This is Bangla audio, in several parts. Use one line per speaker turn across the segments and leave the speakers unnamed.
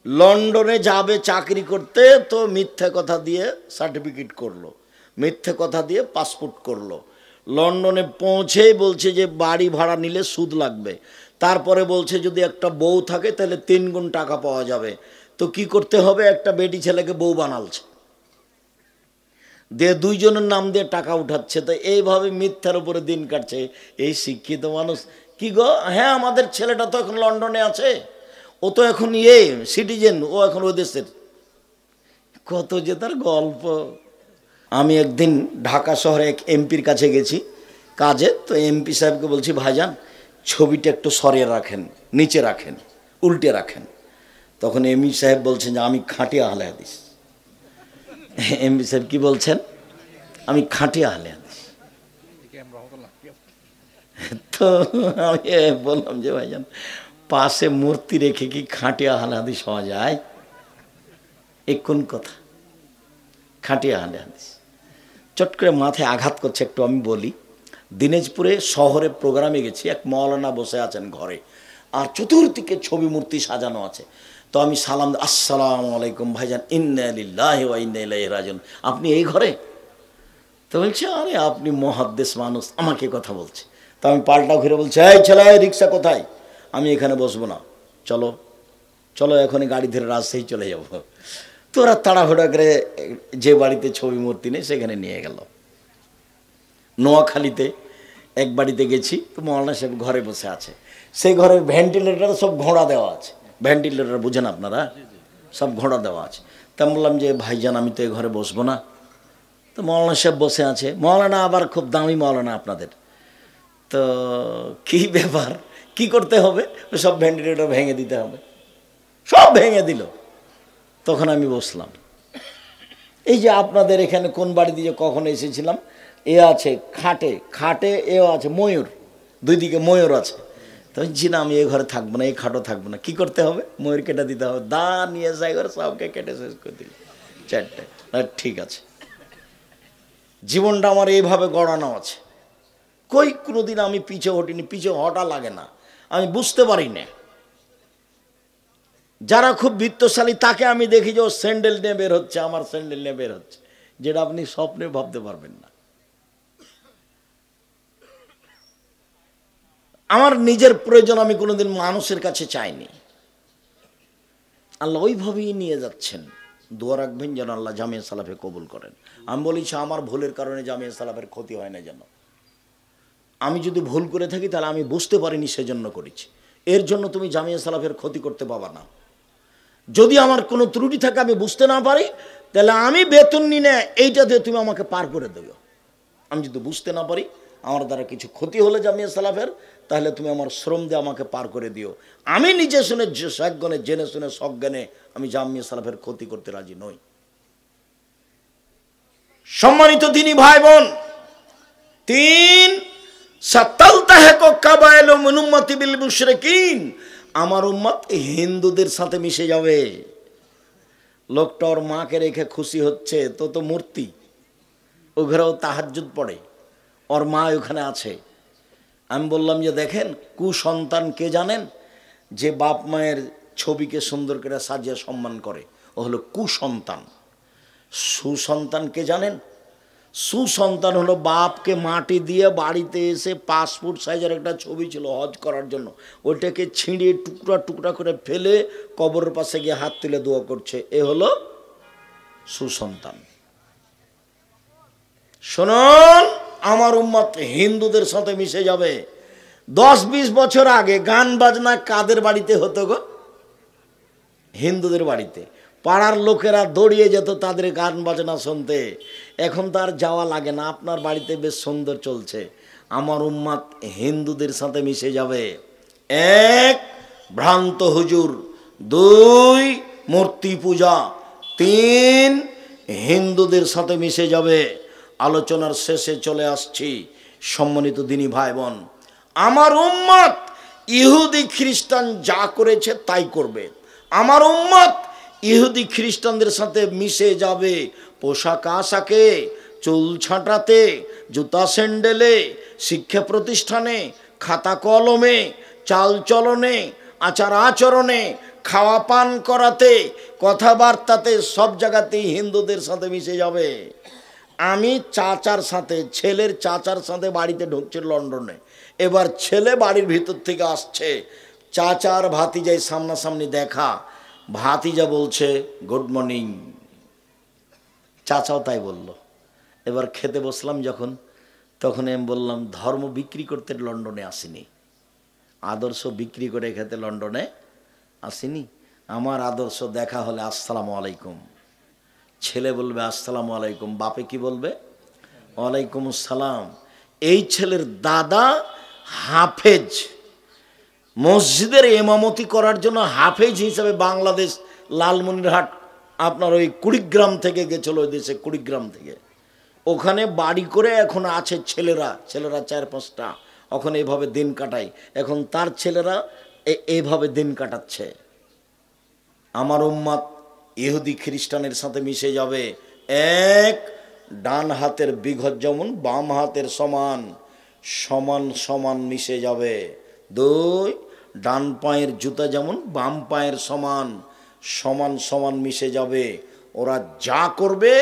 লন্ডনে যাবে চাকরি করতে, তো মিথ্যে কথা দিয়ে সার্টিফিকেট করলো, মিথ্যে কথা দিয়ে পাসপোর্ট করলো। লন্ডনে পৌঁছেই বলছে যে বাড়ি ভাড়া নিলে সুদ লাগবে। তারপরে বলছে যদি একটা বউ থাকে তাহলে 3 গুণ টাকা পাওয়া যাবে। তো কি করতে হবে, একটা বেটি ছেলেকে বউ বানালছে, দিয়ে 2 জনের নাম দিয়ে টাকা উঠাচ্ছে। তো এইভাবে মিথ্যার উপরে দিন কাটছে এই শিক্ষিত মানুষ। কি গো, হ্যাঁ আমাদের ছেলেটা তো এখন লন্ডনে আছে, ও তো এখন সিটিজেন, ও এখন ও দেশের। কত যে তার গল্প। আমি একদিন ঢাকা শহরে এক এমপির কাছে গেছি কাজে। তো এমপি সাহেবকে বলছি, ভাইজান ছবিটা একটু সরিয়ে রাখেন, নিচে রাখেন, উল্টে রাখেন। তখন এমপি সাহেব বলছেন যে আমি খাঁটি আহলে হাদিস। এমপি সাহেব কি বলছেন, আমি খাঁটি আহলে হাদিস। তো আমি বললাম যে ভাইজান পাশে মূর্তি রেখে কি খাঁটি আহলে হাদিস হওয়া যায়? এ কোন কথা? খাঁটি আহলে হাদিস চট করে মাথায় আঘাত করছে। একটু আমি বলি, দিনাজপুরে শহরে প্রোগ্রামে গেছি, এক মাওলানা বসে আছেন ঘরে, আর চতুর্দিকে ছবি মূর্তি সাজানো আছে। তো আমি সালাম, আসসালামু আলাইকুম ভাইজান, ইন্না লিল্লাহি ওয়া ইন্না ইলাইহি রাজিউন, আপনি এই ঘরে? তো বলছে আরে আপনি মুহাদ্দিস মানুষ, আমাকে কথা বলছে। তো আমি পাল্টা ঘুরে বলছি, এই ছেলে রিক্সা কোথায়? আমি এখানে বসবো না, চলো চলো এখনই গাড়ি ধরে রাজশাহী চলে যাব। তোরা তাড়াহুড়া করে যে বাড়িতে ছবি মূর্তি নেই সেখানে নিয়ে গেল। নোয়াখালীতে এক বাড়িতে গেছি, তো মৌলানা সাহেব ঘরে বসে আছে, সেই ঘরের ভেন্টিলেটার সব ঘোড়া দেওয়া আছে। ভেন্টিলেটার বুঝেন আপনারা, সব ঘোড়া দেওয়া আছে। তা বললাম যে ভাইজান আমি তো এই ঘরে বসবো না। তো মৌলানা সাহেব বসে আছে, মৌলানা আবার খুব দামি মৌলানা আপনাদের। তো কি ব্যাপার, কি করতে হবে? সব ভেন্টিলেটর ভেঙে দিতে হবে। সব ভেঙে দিল। তখন আমি বসলাম। এই যে আপনাদের এখানে কোন বাড়ি দিয়ে কখন এসেছিলাম, এ আছে খাটে, খাটে এও আছে ময়ূর, 2 দিকে ময়ূর আছে। তো জি না, আমি এই ঘরে থাকবো না, এই খাটও থাকবো না। কি করতে হবে? ময়ূর কেটে দিতে হবে। দা নিয়ে যাই ঘরে, সবকে কেটে শেষ করে দিল 4টে। ঠিক আছে, জীবনটা আমার এইভাবে গড়ানো আছে। কোনোদিন আমি পিছে হটিনি, পিছে হটা লাগে না, আমি বুঝতে পারি না। যারা খুব বিত্তশালী তাকে আমি দেখি যে ও স্যান্ডেল নিয়ে বের হচ্ছে, আমার স্যান্ডেল নিয়ে বের হচ্ছে, যেটা আপনি স্বপ্নে ভাবতে পারবেন না। আমার নিজের প্রয়োজন আমি কোনোদিন মানুষের কাছে চাইনি। আল্লাহ ওইভাবেই নিয়ে যাচ্ছেন। দোয়া রাখবেন যেন আল্লাহ জামিয়া সালাফে কবুল করেন। আমি বলেছি আমার ভুলের কারণে জামিয়া সালাফের ক্ষতি হয় না যেন। আমি যদি ভুল করে থাকি তাহলে আমি বুঝতে পারিনি, সেজন্য করেছি। এর জন্য তুমি জামিয়া সালাফের ক্ষতি করতে পারবা না। যদি আমার কোনো ত্রুটি থাকে আমি বুঝতে না পারি, তাহলে আমি বেতন নিই না, এইটা দিয়ে তুমি আমাকে পার করে দেবে। আমি যদি বুঝতে না পারি, আমার দ্বারা কিছু ক্ষতি হলে জামিয়া সালাফের, তাহলে তুমি আমার শ্রম দিয়ে আমাকে পার করে দিও। আমি নিজে শুনে সজ্ঞানে, জেনে শুনে সজ্ঞানে আমি জামিয়া সালাফের ক্ষতি করতে রাজি নই। সম্মানিত দিনী ভাই বোন, 3 সাতালতাহাকু কাবাইলু মিন উম্মতি বিল মুশরিকিন, আমার উম্মত হিন্দুদের সাথে মিশে যাবে। লোকটা ওর মাকে রেখে খুশি হচ্ছে, তো মূর্তি, ও ঘরেও তাহাজ্জুদ পড়ে, ওর মা ওখানে আছে। আমি বললাম যে দেখেন, কুসন্তান কে জানেন? যে বাপ মায়ের ছবিকে সুন্দর করে সাজিয়ে সম্মান করে, ও হলো কুসন্তান। সুসন্তান কে জানেন? সুসন্তান হলো বাপকে মাটি দিয়ে বাড়িতে এসে পাসপোর্ট সাইজের একটা ছবি ছিল হজ করার জন্য, ওইটাকে ছিঁড়িয়ে টুকরা টুকরা করে ফেলে কবরের পাশে গিয়ে হাত তুলে দোয়া করছে, এ হলো সুসন্তান। শুনুন, আমার উম্মত হিন্দুদের সাথে মিশে যাবে। 10-20 বছর আগে গান বাজনা কাদের বাড়িতে হতো গো? হিন্দুদের বাড়িতে। পাড়ার লোকেরা দৌড়িয়ে যেত তাদের গান বাজনা শুনতে। এখন তার যাওয়া লাগে না, আপনার বাড়িতে বেশ সুন্দর চলছে। আমার উম্মত হিন্দুদের সাথে মিশে যাবে। 1 ভ্রান্ত হুজুর, 2 মূর্তি পূজা, 3 হিন্দুদের সাথে মিশে যাবে। আলোচনার শেষে চলে আসছি। সম্মানিত দিনী ভাই বোন, আমার উম্মত ইহুদি খ্রিস্টান যা করেছে তাই করবে। আমার উম্মত ইহুদি খ্রিস্টানদের সাথে মিশে যাবে। পোশাক আশাকে, চুল ছাঁটাতে, জুতা স্যান্ডেলে, শিক্ষা প্রতিষ্ঠানে, খাতা কলমে, চাল চলনে, আচার আচরণে, খাওয়া পান করাতে, কথাবার্তাতে, সব জায়গাতেই হিন্দুদের সাথে মিশে যাবে। আমি চাচার সাথে, ছেলের চাচার সাথে বাড়িতে ঢুকছে লন্ডনে। এবার ছেলে বাড়ির ভিতর থেকে আসছে, চাচার ভাতিজাই সামনাসামনি দেখা। ভাতিজা বলছে গুড মর্নিং, চাচাও তাই বলল। এবার খেতে বসলাম যখন, তখন আমি বললাম ধর্ম বিক্রি করতে লন্ডনে আসিনি, আদর্শ বিক্রি করে খেতে লন্ডনে আসিনি। আমার আদর্শ দেখা হলে আসসালামু আলাইকুম। ছেলে বলবে আসসালামু আলাইকুম, বাপে কি বলবে? ওয়ালাইকুম আসসালাম। এই ছেলের দাদা হাফেজ, মসজিদের ইমামতি করার জন্য হাফেজ হিসাবে বাংলাদেশ লালমনিরহাট আপনার ওই কুড়িগ্রাম থেকে গেছিল, ওই দেশে কুড়িগ্রাম থেকে। ওখানে বাড়ি করে এখন আছে ছেলেরা 4-5টা, ওখানে এইভাবে দিন কাটায়। এখন তার ছেলেরা এইভাবে দিন কাটাচ্ছে। আমার উম্মত ইহুদি খ্রিস্টানের সাথে মিশে যাবে। এক, ডান হাতের বিঘত যেমন বাম হাতের সমান, সমান সমান মিশে যাবে। দুই, ডান পায়ের জুতা যেমন বাম পায়ের সমান, সমান সমান মিশে যাবে। ওরা যা করবে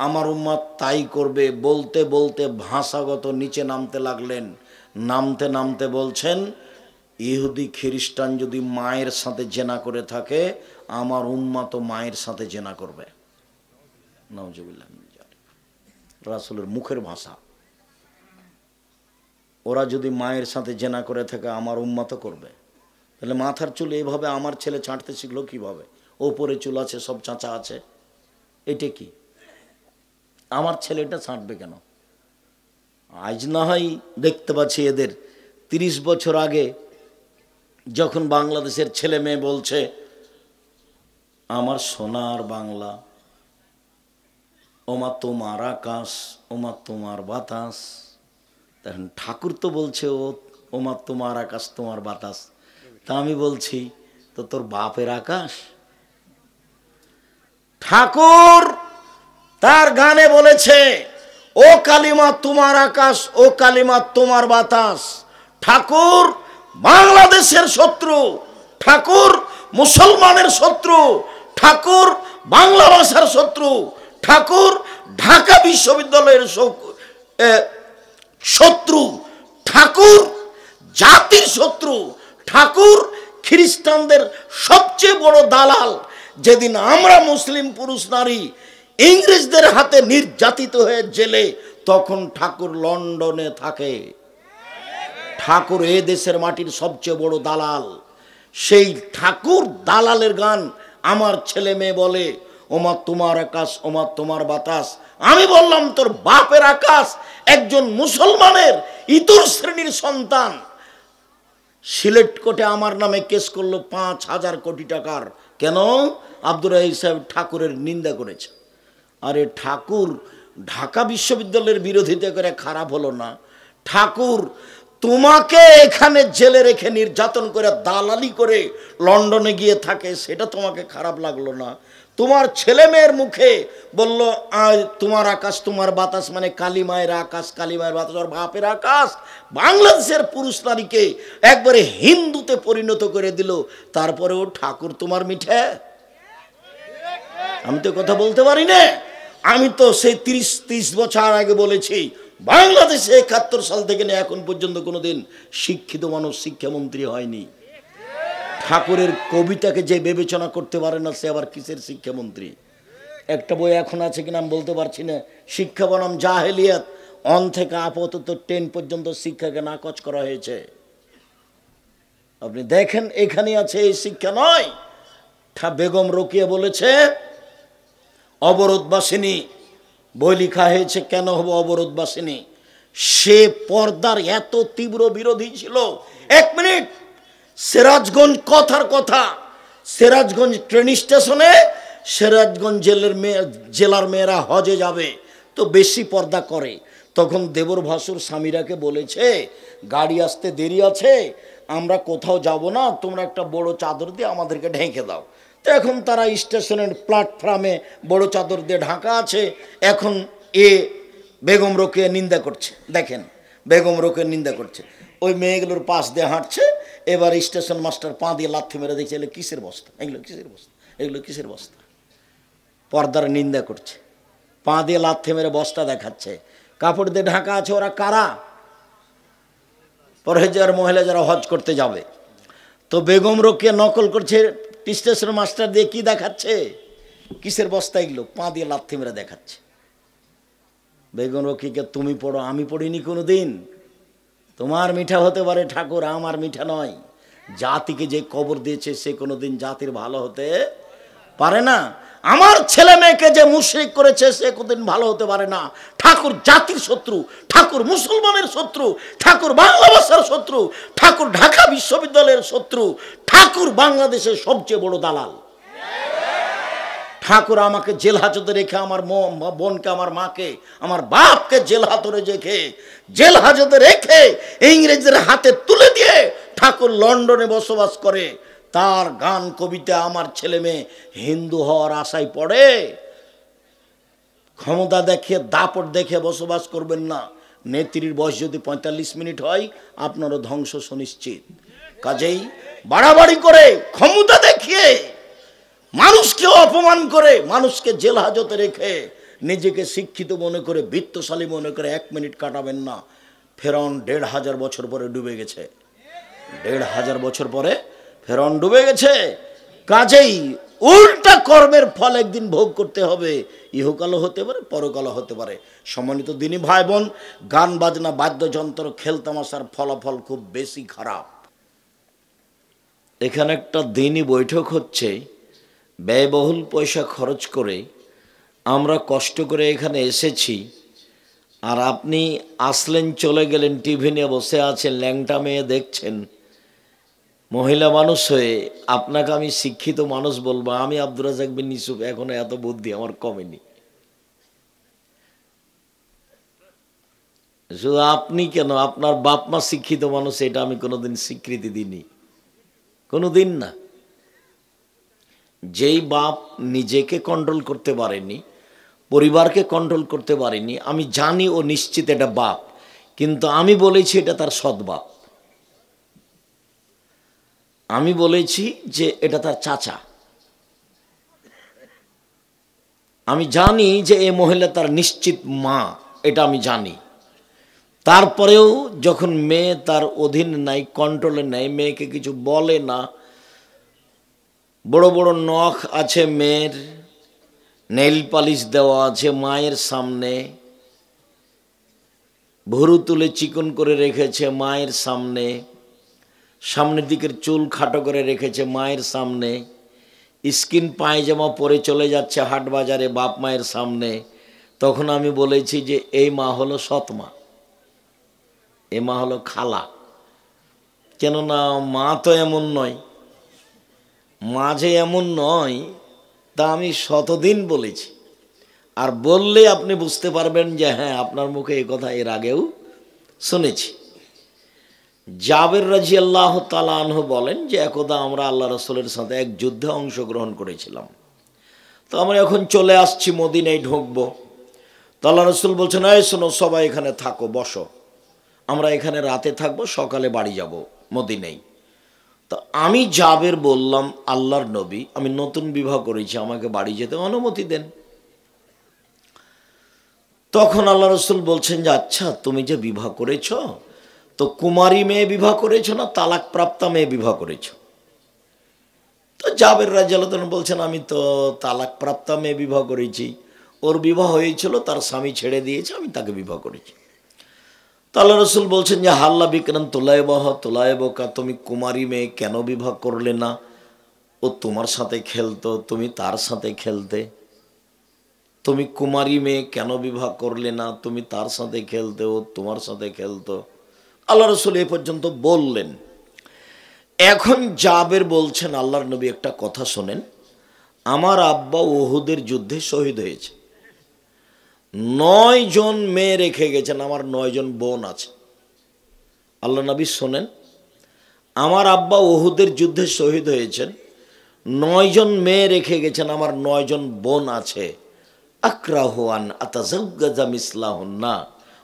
আমার উম্মত তাই করবে। বলতে বলতে ভাষাগত নিচে নামতে লাগলেন। নামতে নামতে বলছেন ইহুদি খ্রিস্টান যদি মায়ের সাথে জেনা করে থাকে, আমার উম্মত মায়ের সাথে জেনা করবে। নাউজুবিল্লাহ, রাসূলের মুখের ভাষা। ওরা যদি মায়ের সাথে জেনা করে থাকে আমার উম্মত করবে। তাহলে মাথার চুল এইভাবে আমার ছেলে ছাঁটতে শিখলো কিভাবে? ওপরে চুল আছে, সব চাঁচা আছে, এটা কি? আমার ছেলেটা ছাঁটবে কেন? আজ না হয় দেখতে পাচ্ছি এদের 30 বছর আগে যখন বাংলাদেশের ছেলে মেয়ে বলছে আমার সোনার বাংলা, ওমা তোমার আকাশ, ওমা তোমার বাতাস। তখন ঠাকুর তো বলছে ওমা তোমার আকাশ তোমার বাতাস। তা আমি বলছি তো তোর বাপের আকাশ। ঠাকুর তার গানে বলেছে ও কালিমা তোমার আকাশ, ও কালিমা তোমার বাতাস। ঠাকুর বাংলাদেশের শত্রু, ঠাকুর মুসলমানের শত্রু, ঠাকুর বাংলা ভাষার শত্রু, ঠাকুর ঢাকা বিশ্ববিদ্যালয়ের শত্রু, ঠাকুর জাতির শত্রু, ঠাকুর খ্রিস্টানদের সবচেয়ে বড় দালাল। যেদিন আমরা মুসলিম পুরুষ নারী ইংরেজদের হাতে নির্যাতিত হয়ে জেলে, তখন ঠাকুর লন্ডনে থাকে। ঠাকুর এ দেশের মাটির সবচেয়ে বড় দালাল। সেই ঠাকুর দালালের গান আমার ছেলে মেয়ে বলে ওমা তোমার আকাশ, ওমা তোমার বাতাস। আমি বললাম তোর বাপের আকাশ। একজন মুসলমানের ইতর শ্রেণীর সন্তান সিলেট কোর্টে আমার নামে কেস করলো 5,000 কোটি টাকার। কেন? আব্দুর রাহিম সাহেব ঠাকুরের নিন্দা করেছে। আরে ঠাকুর ঢাকা বিশ্ববিদ্যালয়ের বিরোধিতা করে খারাপ হলো না? ঠাকুর তোমাকে এখানে জেলে রেখে নির্যাতন করে দালালি করে লন্ডনে গিয়ে থাকে, সেটা তোমাকে খারাপ লাগলো না? তোমার ছেলে মেয়ের মুখে বলল তোমার আকাশ তোমার বাতাস, মানে কালিমায়ের আকাশ কালিমায়ের বাতাস, ওর বাপের আকাশ। বাংলাদেশের পুরুষ নারীকে একবারে হিন্দুতে পরিণত করে দিল। তারপরেও ঠাকুর তোমার মিঠে। আমি তো কথা বলতে পারি না। আমি তো সেই 30 বছর আগে বলেছি বাংলাদেশে 71 সাল থেকে নিয়ে এখন পর্যন্ত কোনোদিন শিক্ষিত মানুষ শিক্ষামন্ত্রী হয়নি। ঠাকুরের কবিতাকে যে বিবেচনা করতে পারে না, সে আবার কিসের শিক্ষামন্ত্রী? একটা বই এখন আছে কিনা আমি বলতে পারছি না, শিক্ষা বনাম জাহেলিয়াত। 1 থেকে আপাতত 10 পর্যন্ত শিক্ষাকে নাকচ করা হয়েছে। আপনি দেখেন এখানে আছে, এই শিক্ষা নয়। বেগম রোকেয়া বলেছে অবরোধবাসিনী, বই লেখা হয়েছে কেন হবো অবরোধবাসিনী। সে পর্দার এত তীব্র বিরোধী ছিল। 1 মিনিট, সিরাজগঞ্জ কথার কথা, সিরাজগঞ্জ ট্রেন স্টেশনে সিরাজগঞ্জ জেলার মেয়েরা হজে যাবে তো বেশি পর্দা করে। তখন দেবর ভাসুর স্বামীরাকে বলেছে গাড়ি আসতে দেরি আছে, আমরা কোথাও যাব না, তোমরা একটা বড় চাদর দিয়ে আমাদেরকে ঢেকে দাও। তো এখন তারা স্টেশনের প্ল্যাটফর্মে বড় চাদর দিয়ে ঢাকা আছে। এখন বেগম রোকেয়া নিন্দা করছে। দেখেন বেগম রোকেয়া নিন্দা করছে, ওই মেয়েগুলোর পাশ দিয়ে হাঁটছে, এবার স্টেশন মাস্টার পা দিয়ে লাথি মেরে দেখছে এগুলো কিসের বস্তা, এগুলো কিসের বস্তা, এগুলো কিসের বস্তা। পর্দার নিন্দা করছে, পা দিয়ে লাথি মেরে বস্তা দেখাচ্ছে। কাপড় দিয়ে ঢাকা আছে। ওরা কারা? পরহেজগার মহিলা যারা হজ করতে যাবে। তো বেগম রোকেয়া নকল করছে, স্টেশন মাস্টার দিয়ে কি দেখাচ্ছে, কিসের বস্তা এগুলো, পা দিয়ে লাথি মেরে দেখাচ্ছে। বেগম রোকেয়াকে তুমি পড়ো, আমি পড়িনি কোনো দিন। তোমার মিঠা হতে পারে ঠাকুর, আমার মিঠা নয়। জাতিকে যে কবর দিয়েছে সে কোনোদিন জাতির ভালো হতে পারে না। আমার ছেলে মেয়েকে যে মুশরিক করেছে সে কোনদিন ভালো হতে পারে না। ঠাকুর জাতির শত্রু, ঠাকুর মুসলমানের শত্রু, ঠাকুর বাংলা ভাষার শত্রু, ঠাকুর ঢাকা বিশ্ববিদ্যালয়ের শত্রু, ঠাকুর বাংলাদেশের সবচেয়ে বড় দালাল। ঠাকুর আমাকে জেল হাজতে রেখে, আমার বোনকে, আমার মাকে, আমার বাপকে জেল হাজতে রেখে ইংরেজদের হাতে তুলে দিয়ে ঠাকুর লন্ডনে বসবাস করে। তার গান কবিতা আমার ছেলে মেয়ে হিন্দু হওয়ার আশায় পড়ে। ক্ষমতা দেখে, দাপট দেখে বসবাস করবেন না। নেত্রীর বয়স যদি 45 মিনিট হয় আপনারও ধ্বংস সুনিশ্চিত। কাজেই বাড়াবাড়ি করে, ক্ষমতা দেখিয়ে, মানুষকে অপমান করে, মানুষকে জেল হাজতে রেখে নিজেকে শিক্ষিত মনে করে, বিত্তশালী মনে করে 1 মিনিট কাটাবেন না। ফেরাউন 1500 বছর পরে ডুবে গেছে। 1500 বছর পরে ফেরাউন ডুবে গেছে। কাজেই উল্টা কর্মের ফল একদিন ভোগ করতে হবে। ইহকালও হতে পারে, পরকালও হতে পারে। সম্মানিত দিনী ভাই বোন, গান বাজনা, বাদ্যযন্ত্র, খেলতামাশার ফলাফল খুব বেশি খারাপ। এখানে একটা দিনই বৈঠক হচ্ছে, ব্যয়বহুল পয়সা খরচ করে আমরা কষ্ট করে এখানে এসেছি, আর আপনি আসলেন, চলে গেলেন, টিভি নিয়ে বসে আছেন, ল্যাংটা মেয়ে দেখছেন। মহিলা মানুষ হয়ে আপনাকে আমি শিক্ষিত মানুষ বলবো? আমি আব্দুর রাজ্জাক বিন ইউসুফ, এখনো এত বুদ্ধি আমার কমেনি। শুধু আপনি কেন, আপনার বাপ মা শিক্ষিত মানুষ, এটা আমি কোনোদিন স্বীকৃতি দিইনি, কোনোদিন না। যেই বাপ নিজেকে কন্ট্রোল করতে পারেনি, পরিবারকে কন্ট্রোল করতে পারেনি, আমি জানি ও নিশ্চিত এটা বাপ, কিন্তু আমি বলেছি এটা তার সৎ বাপ। আমি বলেছি যে এটা তার চাচা। আমি জানি যে এই মহিলা তার নিশ্চিত মা, এটা আমি জানি। তারপরেও যখন মেয়ে তার অধীন নাই, কন্ট্রোলে নাই, মেয়েকে কিছু বলে না, বড় বড় নখ আছে মেয়ের, নেইল পালিশ দেওয়া আছে মায়ের সামনে, ভুরু তুলে চিকন করে রেখেছে মায়ের সামনে, সামনের দিকের চুল খাটো করে রেখেছে মায়ের সামনে, স্কিন পায়জামা পরে চলে যাচ্ছে হাট বাজারে বাপ মায়ের সামনে, তখন আমি বলেছি যে এই মা হলো সৎ মা, এই মা হলো খালা। কেননা মা তো এমন নয়, মা যে এমন নয় তা আমি শতদিন বলেছি। আর বললে আপনি বুঝতে পারবেন যে হ্যাঁ, আপনার মুখে এই কথা এর আগেও শুনেছি। জাবের রাদিয়াল্লাহু তাআলা আনহু বলেন যে একদা আমরা আল্লাহ রাসূলের সাথে এক যুদ্ধে অংশগ্রহণ করেছিলাম। তো আমরা এখন চলে আসছি, মদিনায় ঢুকবো। তো আল্লাহ রাসূল বলছেন, এই শোনো, সবাই এখানে থাকো, বসো, আমরা এখানে রাতে থাকবো, সকালে বাড়ি যাব মদিনায়। তো আমি জাবের বললাম, আল্লাহর নবী, আমি নতুন বিবাহ করেছি, আমাকে বাড়ি যেতে অনুমতি দেন। তখন আল্লাহ রাসূল বলছেন যে আচ্ছা, তুমি যে বিবাহ করেছ, তো কুমারী মেয়ে বিবাহ করেছো না তালাক প্রাপ্তা মেয়ে বিবাহ করেছো? তো জাবের রাদিয়াল্লাহু তাআলা বলছেন, আমি তো তালাক প্রাপ্তা মেয়ে বিবাহ করেছি, ওর বিবাহ হয়েছিল, তার স্বামী ছেড়ে দিয়েছে, আমি তাকে বিবাহ করেছি। তো আল্লাহ রাসূল বলছেন যে হাল্লা বিকরান তোলায়বকা, তুমি কুমারী মেয়ে কেন বিবাহ করলে না? ও তোমার সাথে খেলতো, তুমি তার সাথে খেলতে। তুমি কুমারী মেয়ে কেন বিবাহ করলে না? তুমি তার সাথে খেলতে, ও তোমার সাথে খেলতো। আল্লাহ রাসূল এ পর্যন্ত বললেন। এখন জাবের বলছেন, আল্লাহর নবী একটা কথা শোনেন, আমার আব্বা উহুদের যুদ্ধে শহীদ হয়েছে, 9 জন মেয়ে রেখে গেছেন, আমার 9 জন বোন আছে। আল্লাহ নবী শোনেন, আমার আব্বা উহুদের যুদ্ধে শহীদ হয়েছেন, 9 জন মেয়ে রেখে গেছেন, আমার 9 জন বোন আছে। আকরাহু আন আতাজাওয়াজা মিসলাহুন্না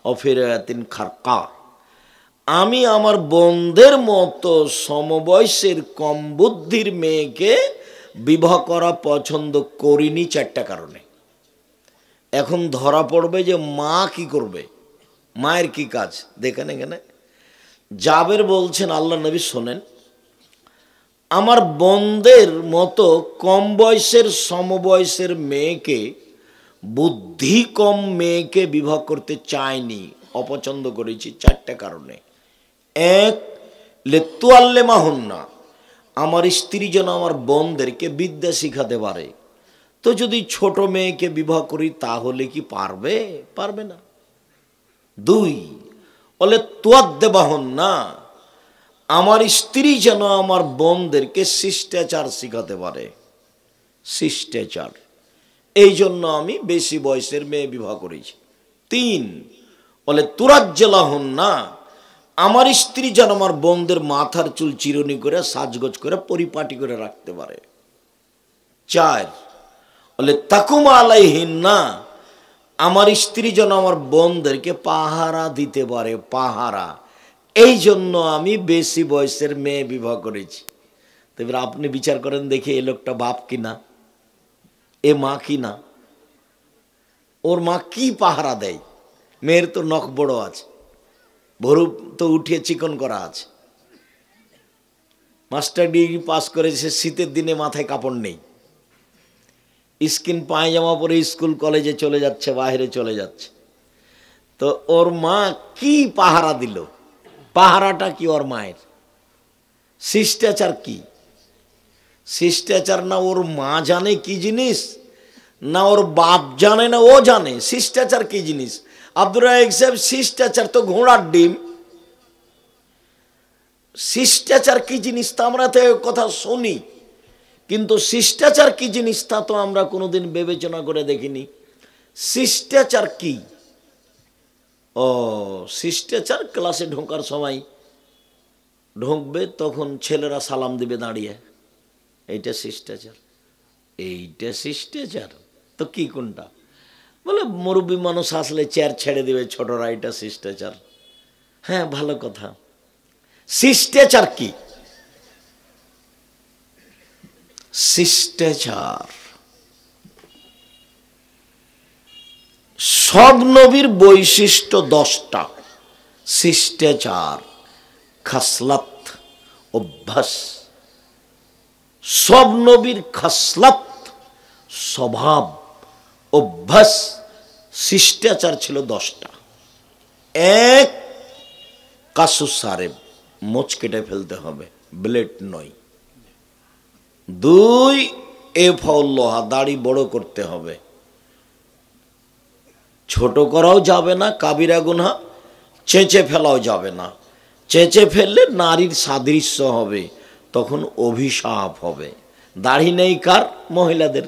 ওয়া ফি রায়াতিন খারকা, আমি আমার বোনদের মতো সমবয়সের কম বুদ্ধির মেয়েকে বিবাহ করা পছন্দ করিনি 4টা কারণে। এখন ধরা পড়বে যে মা কি করবে, মায়ের কি কাজ দেখেন। এখানে জাবের বলছেন, আল্লাহ নবী শোনেন, আমার বোনদের মতো কম বয়সের সমবয়সের মেয়েকে, বুদ্ধি কম মেয়েকে বিবাহ করতে চাইনি, অপছন্দ করেছি 4টা কারণে। 1, লেতুয়াল্লেমাহুন্না, আমার স্ত্রী যেন আমার বোনদেরকে বিদ্যা শিখাতে পারে। তো যদি ছোট মেয়েকে বিবাহ করি তাহলে কি পারবে? পারবে না। 2, বলে তুয়াদ্দেবাহুন্না, আমার স্ত্রী যেন আমার বোনদেরকে শিষ্টাচার শিখাতে পারে, শিষ্টাচার। এই জন্য আমি বেশি বয়সের মেয়ে বিবাহ করেছি। 3, বলে তুরাজ্জালাহুন্না, আমার স্ত্রী যেন আমার বোনদের মাথার চুল চিরুনি করে সাজগোজ করে পরিপাটি করে রাখতে পারে। 4, বলে তাকুমা আলাইহিন্না, আমার স্ত্রী যেন আমার বোনদেরকে পাহারা দিতে পারে, পাহারা। এই জন্য আমি বেশি বয়সের মেয়ে বিবাহ করেছি। তো এবার আপনি বিচার করেন দেখে, এ লোকটা বাপ কিনা, এ মা কিনা, ওর মা কি পাহারা দেয়? মেয়ের তো নখ বড় আছে, ভরু তো উঠিয়ে চিকন করা আছে, মাস্টার ডিগ্রি পাস করেছে, শীতের দিনে মাথায় কাপড় নেই, স্কিন পায়জামা পরে স্কুল কলেজে চলে যাচ্ছে, বাইরে চলে যাচ্ছে। তো ওর মা কি পাহারা দিল? পাহারাটা কি ওর মায়ের? শিষ্টাচার কি? শিষ্টাচার না ওর মা জানে কি জিনিস, না ওর বাপ জানে, না ও জানে শিষ্টাচার কি জিনিস। আব্দুর রাজ্জাক সাহেব, শিষ্টাচার তো ঘোড়ার ডিম। শিষ্টাচার কি জিনিস তা আমরা তো কথা শুনি, কিন্তু শিষ্টাচার কি জিনিস তা তো আমরা কোনোদিন বিবেচনা করে দেখিনি। শিষ্টাচার কি? ও, শিষ্টাচার ক্লাসে ঢোকার সময় ঢুকবে, তখন ছেলেরা সালাম দিবে দাঁড়িয়ে, এইটা শিষ্টাচার। এইটা শিষ্টাচার তো কি কোনটা? বলে মুরব্বী মানুষ আসলে চেয়ার ছেড়ে দিবে ছোটরা, এটা শিষ্টাচার। হ্যাঁ, ভালো কথা। শিষ্টাচার কি? শিষ্টাচার সব নবীর বৈশিষ্ট্য 10টা। শিষ্টাচার, খাসলাত, অভ্যাস, সব নবীর খাসলাত, স্বভাব, অভ্যাস, শিষ্টাচার ছিল 10টা। 1, কাসুস সারেব, মোচ কেটে ফেলতে হবে, ব্লেড নয়। 2, এফাউল্লোহা, দাড়ি বড় করতে হবে, ছোট করাও যাবে না, কাবিরা গুনাহ। চেঁচে ফেলাও যাবে না, চেঁচে ফেললে নারীর সাদৃশ্য হবে, তখন অভিশাপ হবে। দাড়ি নেই কার? মহিলাদের।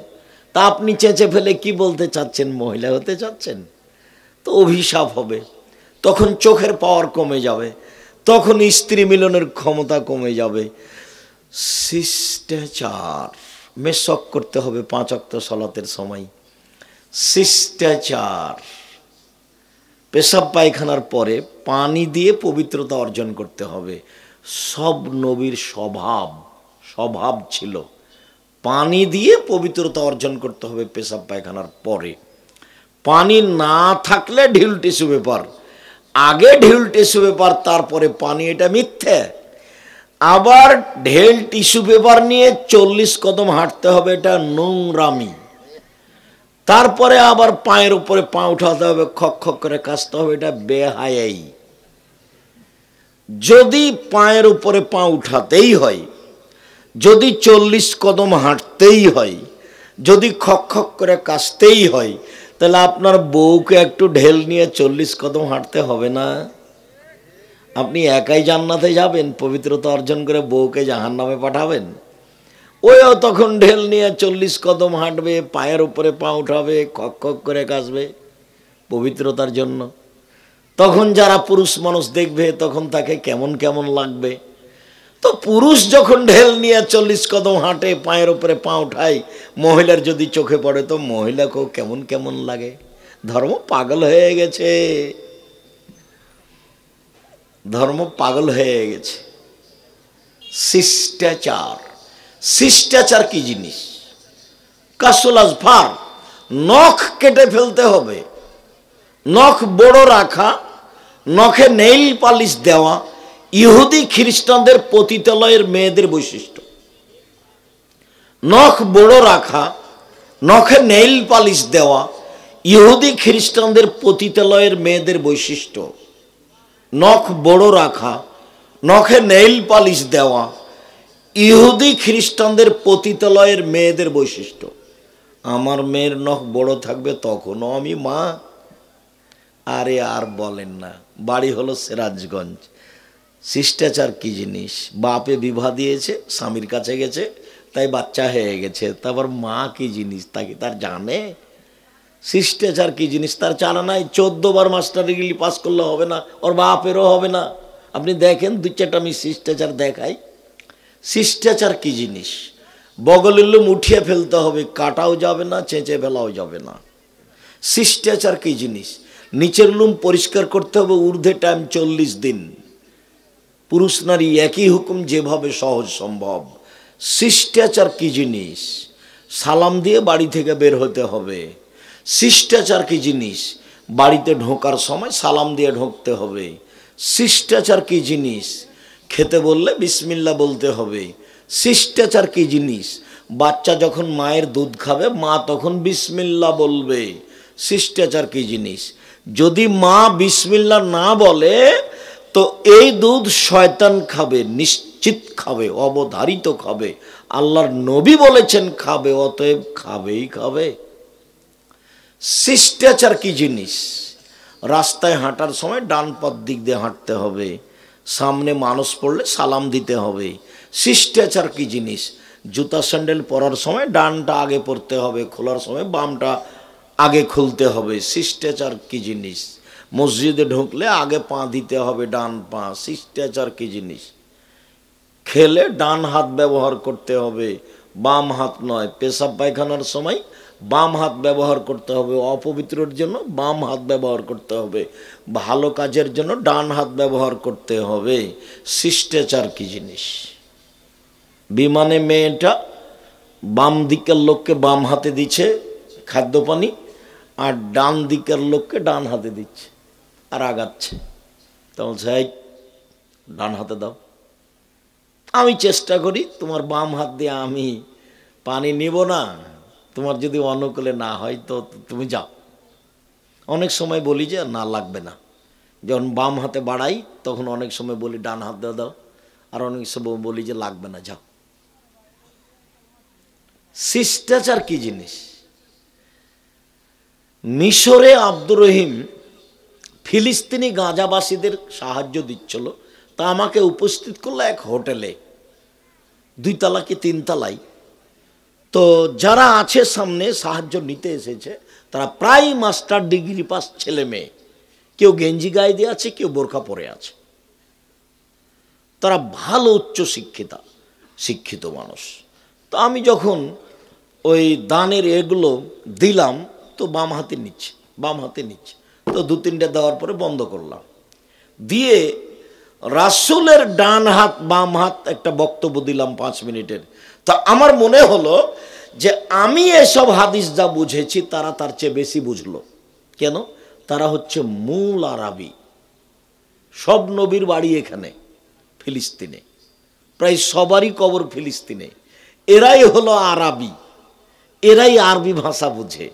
তা আপনি চেঁচে ফেলে কি বলতে চাচ্ছেন? মহিলা হতে চাচ্ছেন? তো অভিশাপ হবে, তখন চোখের পাওয়ার কমে যাবে, তখন স্ত্রী মিলনের ক্ষমতা কমে যাবে। শিষ্টাচার মেশক করতে হবে 5 ওয়াক্ত সালাতের সময়। শিষ্টাচার, পেশাব পায়খানার পরে পানি দিয়ে পবিত্রতা অর্জন করতে হবে। সব নবীর স্বভাব ছিল পানি দিয়ে পবিত্রতা অর্জন করতে হবে পেশাব পায়খানার পরে। পানি না থাকলে ঢিল টিস্যু পেপার, আগে ঢিল টিস্যু পেপার তারপরে পানি, এটা মিথ্যে। আবার ঢেল টিস্যু পেপার নিয়ে 40 কদম হাঁটতে হবে, এটা নোংরামি। তারপরে আবার পায়ের উপরে পা উঠাতে হবে, খক খক করে কাশতে হবে, এটা বেহায়াই। যদি পায়ের উপরে পা উঠাতেই হয়, যদি 40 কদম হাঁটতেই হয়, যদি খক খক করে কাশতেই হয়, তাহলে আপনার বউকে একটু ঢেল নিয়ে 40 কদম হাঁটতে হবে না? আপনি একাই জান্নাতে যাবেন, পবিত্রতা অর্জন করে বউকে জাহান্নামে পাঠাবেন? ওইও তখন ঢেল নিয়ে 40 কদম হাঁটবে, পায়ের উপরে পা উঠাবে, খক খক করে কাশবে পবিত্রতার জন্য। তখন যারা পুরুষ মানুষ দেখবে তখন তাকে কেমন কেমন লাগবে। তো পুরুষ যখন ঢেল নিয়ে 40 কদম হাঁটে, পায়ের উপরে পা উঠায়, মহিলার যদি চোখে পড়ে তো মহিলাকেও কেমন কেমন লাগে। ধর্ম পাগল হয়ে গেছে। ধর্ম পাগল হয়ে গেছে। শিষ্টাচার, শিষ্টাচার কি জিনিস? কাসুল আজফার, নখ কেটে ফেলতে হবে, নখ বড় রাখা, নখে নেইল পালিশ দেওয়া ইহুদি খ্রিস্টানদের পতিতালয়ের মেয়েদের বৈশিষ্ট্য। নখ বড় রাখা, নখে নেইল পালিশ দেওয়া ইহুদি খ্রিস্টানদের পতিতালয়ের মেয়েদের বৈশিষ্ট্য। নখ বড় রাখা, নখে নেইল পালিশ দেওয়া ইহুদি খ্রিস্টানদের পতিতালয়ের মেয়েদের বৈশিষ্ট্য। আমার মেয়ের নখ বড় থাকবে তখনও আমি মা। আরে আর বলেন না, বাড়ি হলো সিরাজগঞ্জ। শিষ্টাচার কি জিনিস? বাপে বিবাহ দিয়েছে, স্বামীর কাছে গেছে, তাই বাচ্চা হয়ে গেছে, তারপর মা কি জিনিস তাকে তার জানে? শিষ্টাচার কি জিনিস তার জানা নাই। 14 বার মাস্টার ডিগ্রি পাস করলে হবে না, ওর বাপেরও হবে না। আপনি দেখেন 2-4টা আমি শিষ্টাচার দেখাই। শিষ্টাচার কি জিনিস? বগলের লোম উঠিয়ে ফেলতে হবে, কাটাও যাবে না, চেঁচে ফেলাও যাবে না। শিষ্টাচার কি জিনিস? নিচের লোম পরিষ্কার করতে হবে ঊর্ধ্বে টাইম 40 দিন। পুরুষ নারী একই হুকুম, যেভাবে সহজ সম্ভব। শিষ্টাচার কি জিনিস? সালাম দিয়ে বাড়ি থেকে বের হতে হবে। শিষ্টাচার কি জিনিস? বাড়িতে ঢোকার সময় সালাম দিয়ে ঢুকতে হবে। শিষ্টাচার কি জিনিস? খেতে বললে বিসমিল্লাহ বলতে হবে। শিষ্টাচার কি জিনিস? বাচ্চা যখন মায়ের দুধ খাবে মা তখন বিসমিল্লাহ বলবে। শিষ্টাচার কি জিনিস? যদি মা বিসমিল্লাহ না বলে তো এই দুধ শয়তান খাবে, নিশ্চিত খাবে, অবধারিত খাবে। আল্লাহর নবী বলেছেন খাবে, অতএব খাবেই খাবে। শিষ্টাচার কি জিনিস? রাস্তায় হাঁটার সময় ডান পথ দিক দিয়ে হাঁটতে হবে, সামনে মানুষ পড়লে সালাম দিতে হবে। শিষ্টাচার কি জিনিস? জুতা স্যান্ডেল পরার সময় ডানটা আগে পরতে হবে, খোলার সময় বামটা আগে খুলতে হবে। শিষ্টাচার কি জিনিস? মসজিদে ঢুকলে আগে পা দিতে হবে, ডান পা। শিষ্টাচার কি জিনিস? খেলে ডান হাত ব্যবহার করতে হবে, বাম হাত নয়। পেশাব পায়খানার সময় বাম হাত ব্যবহার করতে হবে, অপবিত্রের জন্য বাম হাত ব্যবহার করতে হবে, ভালো কাজের জন্য ডান হাত ব্যবহার করতে হবে। শিষ্টাচার কি জিনিস? বিমানে মেয়েটা বাম দিকের লোককে বাম হাতে দিচ্ছে খাদ্য পানি, আর ডান দিকের লোককে ডান হাতে দিচ্ছে, আর আগাচ্ছে। তো বলছে এই ডান হাতে দাও। আমি চেষ্টা করি তোমার বাম হাত দিয়ে আমি পানি নিব না, তোমার যদি অনুকূলে না হয় তো তুমি যাও। অনেক সময় বলি যে না লাগবে না, যখন বাম হাতে বাড়াই তখন অনেক সময় বলি ডান হাত দিয়ে দাও, আর অনেক সময় বলি যে লাগবে না, যাও। শিষ্টাচার কি জিনিস? মিশরে আব্দুর রহিম ফিলিস্তিনি গাঁজাবাসীদের সাহায্য দিচ্ছিল, তা আমাকে উপস্থিত করলো এক হোটেলে, 2 তলা কি 3 তলায়। তো যারা আছে সামনে সাহায্য নিতে এসেছে তারা প্রায় মাস্টার ডিগ্রি পাস ছেলে মেয়ে, কেউ গেঞ্জি গায়ে দিয়ে আছে, কেউ বোরখা পরে আছে। তারা ভালো উচ্চ শিক্ষিত মানুষ। তো আমি যখন ওই দানের এগুলো দিলাম তো বাম হাতে নিচ্ছে, তো 2-3টা দেওয়ার পরে বন্ধ করলাম, দিয়ে রাসূলের ডান হাত বাম হাত একটা বক্তব্য দিলাম 5 মিনিটের। তা আমার মনে হলো যে আমি এসব হাদিস যা বুঝেছি তারা তার চেয়ে বেশি বুঝলো। কেন? তারা হচ্ছে মূল আরবি, সব নবীর বাড়ি এখানে ফিলিস্তিনে, প্রায় সবারই কবর ফিলিস্তিনে। এরাই হলো আরবি, এরাই আরবি ভাষা বুঝে।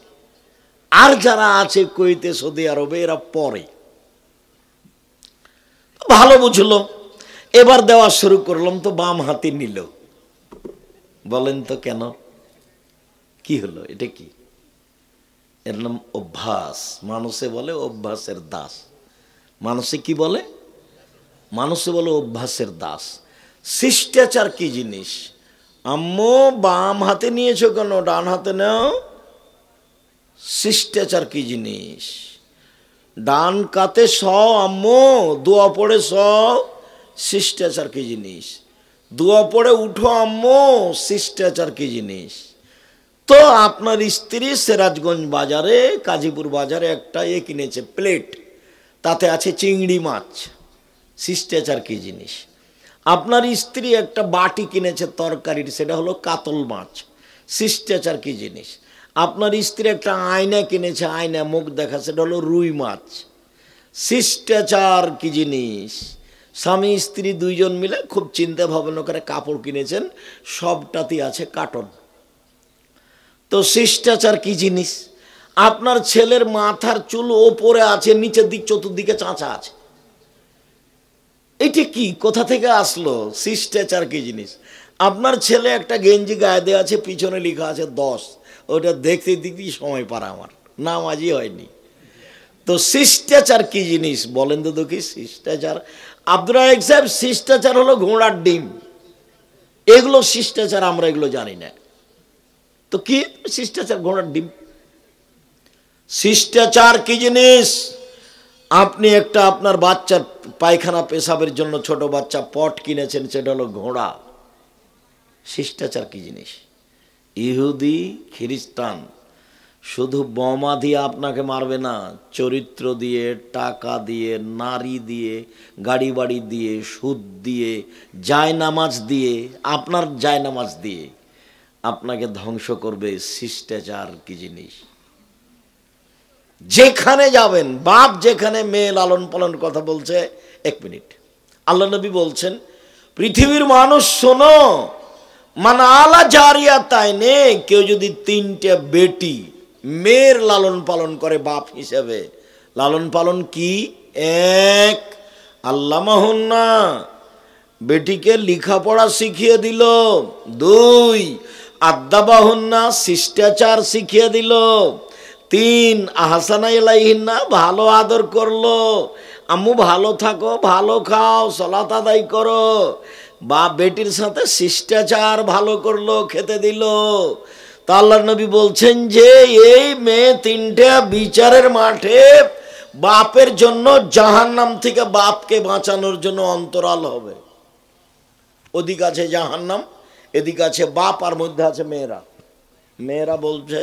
আর যারা আছে কুয়েতে, সৌদি আরবে, এরা পরে ভালো বুঝলো। এবার দেওয়া শুরু করলাম, তো বাম হাতে নিল। বলেন তো কেন? কি হলো? এটা কি? এর নাম অভ্যাস। মানুষে বলে অভ্যাসের দাস। মানুষে কি বলে? মানুষে বলে অভ্যাসের দাস। শিষ্টাচার কি জিনিস? আম্মু বাম হাতে নিয়েছো কেন, ডান হাতে নাও। শিষ্টাচার কি জিনিস? ডান কাতে স আম্মু, দোয়া পড়ে স। শিষ্টাচার কি জিনিস? দোয়া পড়ে উঠো আম্মু। শিষ্টাচার কি জিনিস? তো আপনার স্ত্রী সিরাজগঞ্জ বাজারে, কাজীপুর বাজারে একটা কিনেছে প্লেট, তাতে আছে চিংড়ি মাছ, শিষ্টাচার কি জিনিস? আপনার স্ত্রী একটা বাটি কিনেছে তরকারির, সেটা হলো কাতল মাছ। শিষ্টাচার কি জিনিস? আপনার স্ত্রী একটা আয়না কিনেছে, আয়না মুখ দেখা, সেটা হলো রুই মাছ। শিষ্টাচার কি জিনিস? স্বামী স্ত্রী দুইজন মিলে খুব চিন্তা ভাবনা করে কাপড় কিনেছেন, সবটাতেই আছে কাটন। তো শিষ্টাচার কি জিনিস? আপনার ছেলের মাথার চুল ওপরে আছে, নিচের দিক চতুর্দিকে চাঁচা আছে, এটা কি, কোথা থেকে আসলো? শিষ্টাচার কি জিনিস? আপনার ছেলে একটা গেঞ্জি গায়ে দেওয়া আছে, পিছনে লেখা আছে 10, ওটা দেখতে দেখতেই সময় পার আমার, নামাজই হয়নি। তো শিষ্টাচার কি জিনিস বলেন তো দেখি? শিষ্টাচার, আব্দুর রাজ্জাক সাহেব, শিষ্টাচার হলো ঘোড়ার ডিম। এগুলো শিষ্টাচার, আমরা এগুলো জানি না। তো কি শিষ্টাচার? ঘোড়ার ডিম। শিষ্টাচার কি জিনিস? আপনি একটা আপনার বাচ্চার পায়খানা পেশাবের জন্য ছোট বাচ্চা পট কিনেছেন, সেটা হলো ঘোড়া। শিষ্টাচার কি জিনিস? ইহুদি খ্রিস্টান শুধু বোমা দিয়ে আপনাকে মারবে না, চরিত্র দিয়ে, টাকা দিয়ে, নারী দিয়ে, গাড়ি বাড়ি দিয়ে, সুদ দিয়ে, জায়নামাজ দিয়ে, আপনার জায়নামাজ দিয়ে আপনাকে ধ্বংস করবে। শিষ্টাচার কি জিনিস? যেখানে যাবেন, বাপ যেখানে মেয়ে লালন পালন কথা বলছে, 1 মিনিট, আল্লাহ নবী বলছেন, পৃথিবীর মানুষ শোনো, মানে আলা জারিয়া তাই নে, কেউ যদি 3টে বেটি মেয়ের লালন পালন করে বাপ হিসেবে, লালন পালন কি? 1, আল্লামাহুন্না, বেটিকে লেখাপড়া শিখিয়ে দিল। 2, আদাবাহুন্না, শিষ্টাচার শিখিয়ে দিল। 3, আহসানা ইলাইহিন্না, ভালো আদর করলো, আম্মু ভালো থাকো, ভালো খাও, সালাত আদায় করো। বা বেটির সাথে শিষ্টাচার ভালো করলো, খেতে দিল। তা আল্লাহর নবী বলছেন যে এই মেয়ে 3টে বিচারের মাঠে বাপের জন্য জাহান্নাম থেকে বাপকে বাঁচানোর জন্য অন্তরাল হবে। ওদিকে আছে জাহান্নাম, এদিকে আছে বাপ, আর মধ্যে আছে মেয়েরা। মেয়েরা বলছে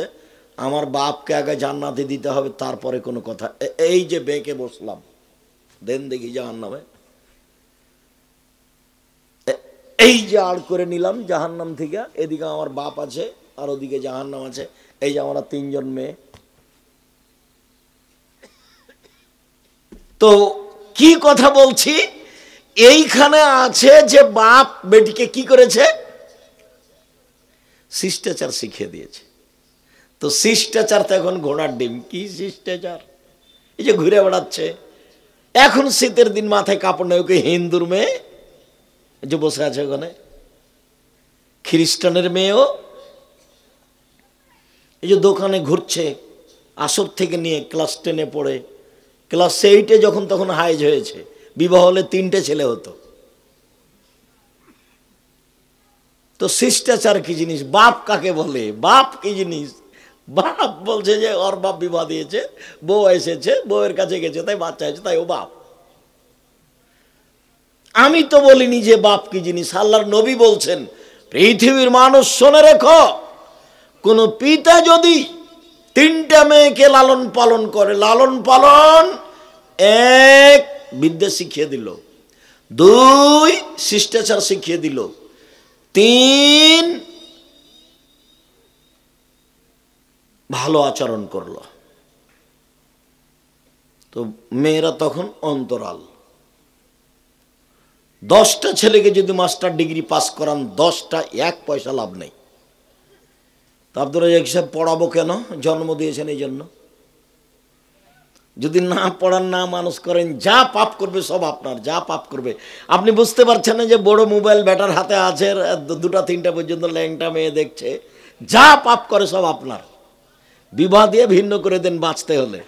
আমার বাপকে আগে জান্নাতে দিতে হবে, তারপরে কোনো কথা। এই যে বেঁকে বসলাম, দেন দেখি জাহান্নামে, এই যে আড় করে নিলাম জাহান্নাম থেকে, এদিকে আমার বাপ আছে আর ওদিকে জাহান্নাম আছে। এই যে আমরা 3 জন মেয়ে। তো কি কথা বলছি? এইখানে আছে যে বাপ বেটিকে কি করেছে? শিষ্টাচার শিখিয়ে দিয়েছে। তো শিষ্টাচার তো এখন ঘোড়ার ডিম। কি শিষ্টাচার? এই যে ঘুরে বেড়াচ্ছে, এখন শীতের দিন মাথায় কাপড় নেই, ওকে হিন্দুর মেয়ে যে বসে আছে ওখানে, খ্রিস্টানের মেয়েও এই যে দোকানে ঘুরছে, আসর থেকে নিয়ে ক্লাস 10-এ পড়ে, ক্লাস 8-এ যখন তখন হাইজ হয়েছে, বিবাহ হলে 3টে ছেলে হতো। তো শিষ্টাচার কি জিনিস? বাপ কাকে বলে? বাপ কি জিনিস? বাপ বলছে যে ওর বাপ বিবাহ দিয়েছে, বউ এসেছে, বউয়ের কাছে গেছে, তাই বাচ্চা হয়েছে, তাই ও বাপ। আমি তো বলিনি যে বাপ কি জিনিস। আল্লাহর নবী বলছেন, পৃথিবীর মানুষ শোনে রেখো, কোন পিতা যদি 3টে মেয়েকে লালন পালন করে, লালন পালন 1, বিদ্যা শিখিয়ে দিল, 2, শিষ্টাচার শিখিয়ে দিল, 3, ভালো আচরণ করলো, তো মেয়েরা তখন অন্তরাল। 10টা ছেলেকে যদি মাস্টার ডিগ্রি পাস করান, 10টা 1 পয়সা লাভ নেই। তো আব্দুর রাজ্জাক সাহেব পড়াবো কেন? জন্ম দিয়েছেন এই জন্য। যদি না পড়ান, না মানুষ করেন, যা পাপ করবে সব আপনার, যা পাপ করবে। আপনি বুঝতে পারছেন না যে বড় মোবাইল ব্যাটার হাতে আছে, 2টা 3টা পর্যন্ত ল্যাংটা মেয়ে দেখছে, যা পাপ করে সব আপনার। বিবাহ দিয়ে ভিন্ন করে দেন বাঁচতে হলে।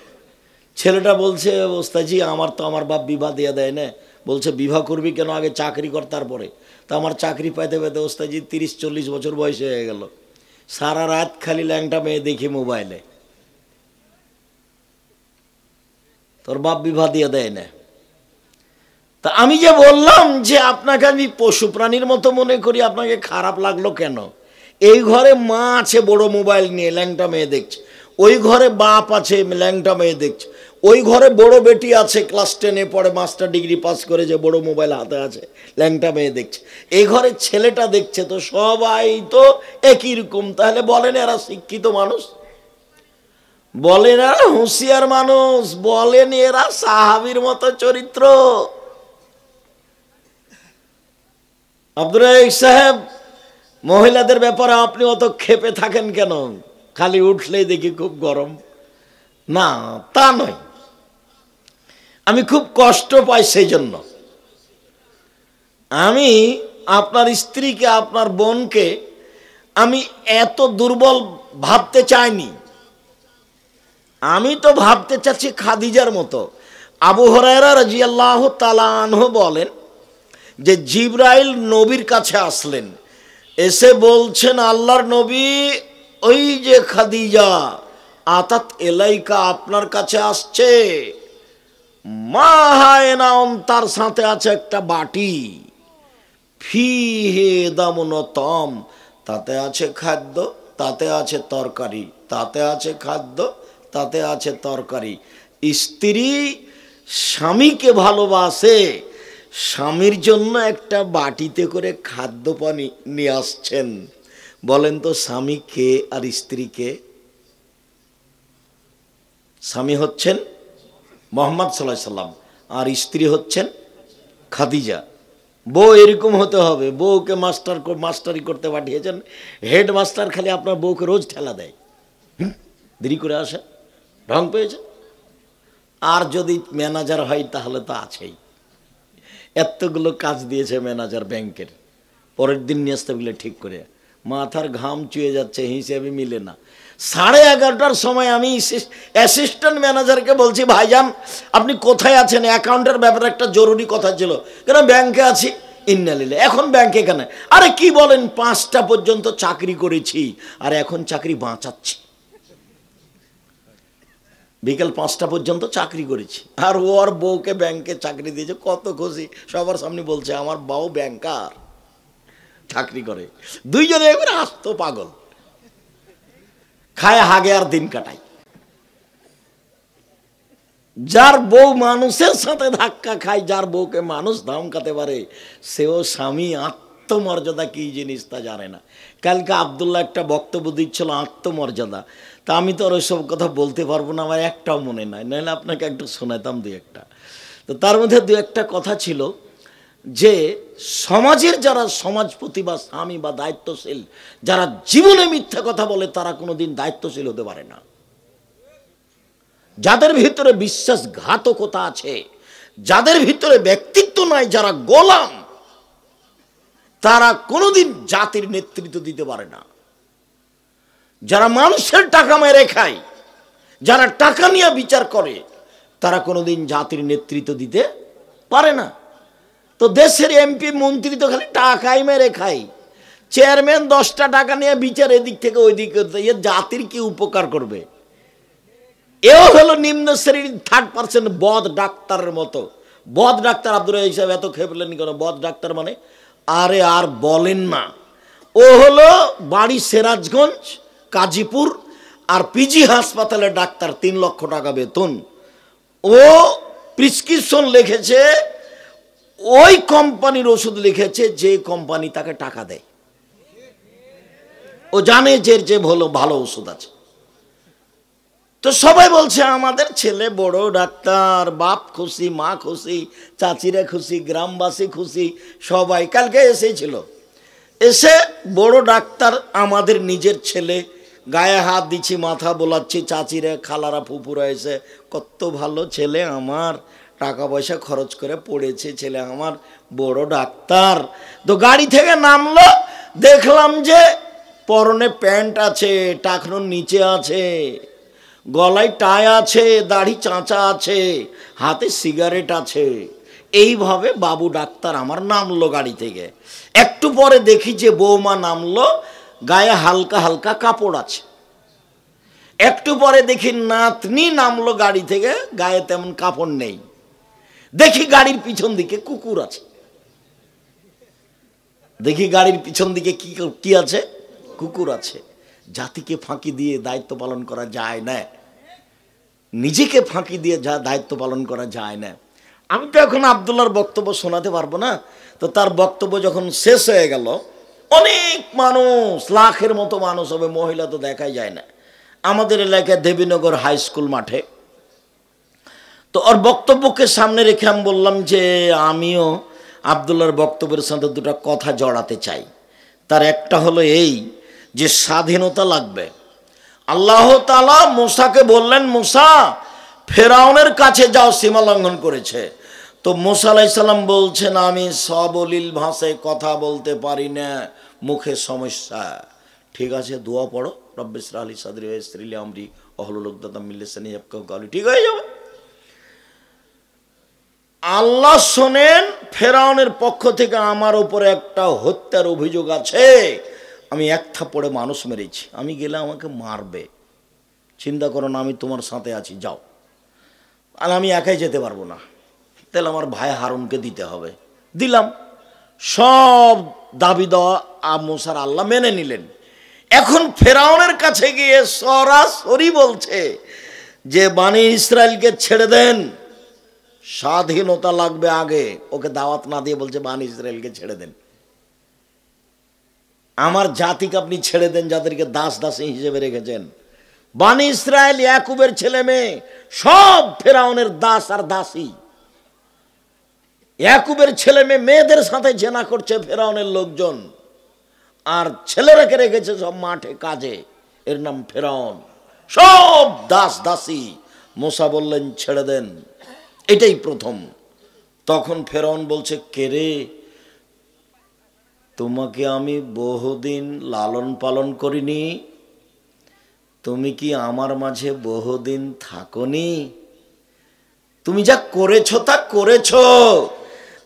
ছেলেটা বলছে, ওস্তাদজি আমার তো আমার বাপ বিবাহ দিয়ে দেয় না। বলছে বিবাহ করবি কেন? আগে চাকরি কর তারপরে। তা আমার চাকরি পাইতে পাইতে ওস্তাদজি 30-40 বছর বয়স হয়ে গেল, সারা রাত খালি ল্যাংটা মেয়ে দেখি মোবাইলে। তোর বাপ বিবাহ দিয়ে দেয় না। তা আমি যে বললাম যে আপনাকে আমি পশু প্রাণীর মতো মনে করি, আপনাকে খারাপ লাগলো কেন? এই ঘরে মা আছে বড় মোবাইল নিয়ে ল্যাংটা মেয়ে দেখছে, ওই ঘরে বাপ আছে ল্যাংটা মেয়ে দেখছে, ওই ঘরে বড় বেটি আছে, ক্লাস 10-এ পড়ে, মাস্টার ডিগ্রি পাস করে, যে বড় মোবাইল হাতে আছে, ল্যাংটা মেয়ে দেখছে। এই ঘরে ছেলেটা দেখছে, তো সবাই তো একই রকম। তাহলে বলেন এরা শিক্ষিত মানুষ? বলেন এরা হুঁশিয়ার মানুষ? বলেন এরা সাহাবীর মতো চরিত্র? আব্দুর রাজ্জাক সাহেব, মহিলাদের ব্যাপারে আপনি অত ক্ষেপে থাকেন কেন? খালি উঠলেই দেখি খুব গরম। না, তা নয়, আমি খুব কষ্ট পাই সেই জন্য। আমি আপনার স্ত্রীকে, আপনার বোনকে আমি এত দুর্বল ভাবতে চাইনি। আমি তো ভাবতে চাচ্ছি খাদিজার মতো। আবু হুরায়রা রাদিয়াল্লাহু তাআলা আনহু বলেন যে জিবরাইল নবীর কাছে আসলেন, এসে বলছেন, আল্লাহর নবী, ওই যে খাদিজা আতাত এলাইকা, আপনার কাছে আসছে, মা হায়নাউন, তার সাথে আছে একটা বাটি, ফিহে দামুন তম, তাতে আছে খাদ্য, তাতে আছে তরকারি, তাতে আছে খাদ্য, তাতে আছে তরকারি। স্ত্রী স্বামীকে ভালোবাসে, স্বামীর জন্য একটা বাটিতে করে খাদ্য পানি নিয়ে আসছেন। বলেন তো স্বামী কে আর স্ত্রী কে? স্বামী হচ্ছেন মুহাম্মদ সাল্লাল্লাহু আলাইহি সাল্লাম, আর স্ত্রী হচ্ছেন খাদিজা। বউ এরকম হতে হবে। বউকে মাস্টারি করতে পাঠিয়েছেন, হেড মাস্টার খালি আপনার বউকে রোজ ঠেলা দেয়, দেরি করে আসে, ঢং পেয়েছে। আর যদি ম্যানেজার হয় তাহলে তো আছেই, এতগুলো কাজ দিয়েছে ম্যানেজার ব্যাংকের, পরের দিন নিয়ে আসতে বলে ঠিক করে, মাথার ঘাম চুয়ে যাচ্ছে, হিসেবে মিলে না। 11:30টার সময় আমি অ্যাসিস্ট্যান্ট ম্যানেজারকে বলছি, ভাইজান আপনি কোথায় আছেন, অ্যাকাউন্টের ব্যাপারে একটা জরুরি কথা ছিল। কেন? ব্যাংকে আছি। ইন্নালিল্লাহ, এখন ব্যাংকে কেন? আরে কি বলেন, 5টা পর্যন্ত চাকরি করেছি, আর এখন চাকরি বাঁচাচ্ছি। বিকেল 5টা পর্যন্ত চাকরি করেছি, আর ওর বউকে ব্যাংকে চাকরি দিয়েছে, কত খুশি। সবার সামনে বলছে আমার বউ ব্যাংকার, চাকরি করে। দুইজনে এবার আস্ত পাগল, খায় হাগে আর দিন কাটায়। যার বউ মানুষের সাথে ধাক্কা খায়, যার বউকে মানুষ ধমকাতে পারে, সেও স্বামী। আত্মমর্যাদা কি জিনিস তা জানে না। কালকে আব্দুল্লাহ একটা বক্তব্য দিচ্ছিল আত্মমর্যাদা, তা আমি তো আর ওইসব কথা বলতে পারবো না, আমার একটাও মনে নাই, নাহলে আপনাকে একটু শোনাতাম দু একটা। তো তার মধ্যে দু একটা কথা ছিল যে সমাজের যারা সমাজপতি বা স্বামী বা দায়িত্বশীল, যারা জীবনে মিথ্যা কথা বলে, তারা কোনোদিন দায়িত্বশীল হতে পারে না। যাদের ভিতরে বিশ্বাসঘাতকতা আছে, যাদের ভিতরে ব্যক্তিত্ব নাই, যারা গোলাম, তারা কোনোদিন জাতির নেতৃত্ব দিতে পারে না। যারা মানুষের টাকা মেরে খায়, যারা টাকা নিয়ে বিচার করে, তারা কোনোদিন জাতির নেতৃত্ব দিতে পারে না। তো দেশের এমপি মন্ত্রী তো খালি টাকাই মেরে খায়, চেয়ারম্যান 10টা টাকা নিয়ে বিচার এদিক থেকে ওই দিক করতে, এ জাতির কি উপকার করবে? এও হলো নিম্ন শ্রেণীর 3rd% বদ ডাক্তারের মতো। বদ ডাক্তার আব্দুর রাজ্জাক সাহেব এত খেপলেন কেন? বদ ডাক্তার মানে, আরে আর বলেন না। ও হলো বাড়ি সিরাজগঞ্জ, কাজীপুর, আর পিজি হাসপাতালে ডাক্তার, 3 লক্ষ টাকা বেতন। ও প্রেসক্রিপশন লিখেছে, ওই কোম্পানির ওষুধ লিখেছে যে কোম্পানি তাকে টাকা দেয়। ও জানে যে ভালো ওষুধ আছে। তো সবাই বলছে আমাদের ছেলে বড় ডাক্তার, বাপ খুশি, মা খুশি, চাচিরা খুশি, গ্রামবাসী খুশি, সবাই। কালকে এসেছিল, এসে বড় ডাক্তার আমাদের নিজের ছেলে, গায়ে হাত দিচ্ছি, মাথা বোলাচ্ছি, চাচিরা, খালারা, ফুপুরা এসে, কত ভালো ছেলে আমার, টাকা পয়সা খরচ করে পড়েছে ছেলে আমার, বড় ডাক্তার। তো গাড়ি থেকে নামলো, দেখলাম যে পরনে প্যান্ট আছে, টাকনোর নিচে আছে, গলায় টাই আছে, দাড়ি চাঁচা আছে, হাতে সিগারেট আছে। এইভাবে বাবু ডাক্তার আমার নামলো গাড়ি থেকে। একটু পরে দেখি যে বৌমা নামলো, গায়ে হালকা হালকা কাপড় আছে। একটু পরে দেখি নাতনি নামলো গাড়ি থেকে, গায়ে তেমন কাপড় নেই। দেখি গাড়ির পিছন দিকে কুকুর আছে। দেখি গাড়ির পিছন দিকে কি আছে? কুকুর আছে। জাতিকে ফাঁকি দিয়ে দায়িত্ব পালন করা যায় না। নিজেকে ফাঁকি দিয়ে যা দায়িত্ব পালন করা যায় না। আমি তো এখন আব্দুল্লাহর বক্তব্য শোনাতে পারবো না। তো তার বক্তব্য যখন শেষ হয়ে গেল, অনেক মানুষ, লাখের মতো মানুষ হবে, মহিলা তো দেখাই যায় না, আমাদের এলাকায় দেবীনগর হাই স্কুল মাঠে। তো ওর বক্তব্যকে সামনে রেখে আমি বললাম যে আমিও আব্দুল্লাহর বক্তব্যের সাথে দুটো কথা জড়াতে চাই। তার একটা হলো এই যে স্বাধীনতা লাগবে। আল্লাহ তাআলা মুসাকে বললেন, মুসা ফেরাউনের কাছে যাও, সীমা লঙ্ঘন করেছে। তো মুসা আলাইহিস সালাম বলছেন, আমি সবলীল ভাষায় কথা বলতে পারি না, মুখে সমস্যা। ঠিক আছে, দোয়া পড়ো, রব্বি ইশরাহ লি সাদরি ওয়া ইয়াসসির লি আমরি ওয়াহলুল উকদাতাম মিন লিসানি ইয়াফকাহু কাওলি, ঠিক হয়ে যাবে। আল্লাহ শোনেন, ফেরাউনের পক্ষ থেকে আমার উপরে একটা হত্যার অভিযোগ আছে, আমি এক থাপ্পড়ে মানুষ মেরেছি, আমি গেলে আমাকে মারবে, চিন্তা করো না, আমি তোমার সাথে আছি, যাও। আর আমি একাই যেতে পারবো না, তাহলে আমার ভাই হারুনকে দিতে হবে। দিলাম। সব দাবি দেওয়া মুসার আল্লাহ মেনে নিলেন। এখন ফেরাউনের কাছে গিয়ে সরাসরি বলছে যে বানি ইসরায়েলকে ছেড়ে দেন, স্বাধীনতা লাগবে আগে। ওকে দাওয়াত না দিয়ে বলছে বানি ইসরায়েলকে ছেড়ে দেন, আমার জাতিকে আপনি ছেড়ে দেন, যাদেরকে দাস দাসী হিসেবে রেখেছেন। বানি ইসরায়েল ইয়াকুবের ছেলে মেয়ে সব ফেরাউনের দাস আর দাসী। ইয়াকুবের ছেলে মেয়ে মেয়েদের সাথে জেনা করছে ফেরাউনের লোকজন, আর ছেলেরাকে রেখেছে সব মাঠে কাজে, এর নাম ফেরাউন, সব দাস দাসী। মুসা বললেন ছেড়ে দেন, এটাই প্রথম। তখন ফেরাউন বলছে, কে রে, তোমাকে আমি বহুদিন লালন পালন করিনি? তুমি কি আমার মাঝে বহুদিন থাকনি? তুমি যা করেছো তা করেছো,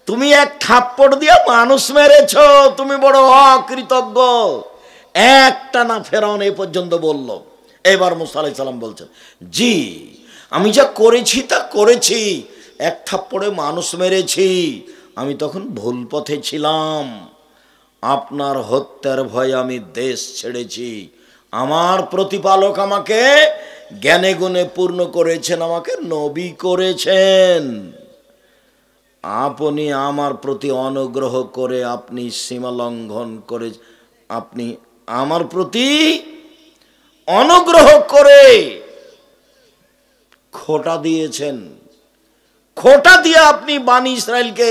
তুমি এক থাপ্পড় দিয়ে মানুষ মেরেছো, তুমি বড় অকৃতজ্ঞ। একটা না ফেরাউন এ পর্যন্ত বলল। এবার মুসা আলাইহিস সালাম বলছেন, জি আমি যা করেছি তা করেছি, এক থাপ্পড়ে মানুষ মেরেছি, আমি তখন ভুল পথে ছিলাম, আপনার হত্যার ভয়ে আমি দেশ ছেড়েছি। আমার প্রতিপালক আমাকে জ্ঞানে গুণে পূর্ণ করেছেন, আমাকে নবী করেছেন। আপনি আমার প্রতি অনুগ্রহ করে আপনি সীমা লঙ্ঘন করে, আপনি আমার প্রতি অনুগ্রহ করে খোঁটা দিয়েছেন, খোঁটা দিয়ে আপনি বানি ইসরায়েলকে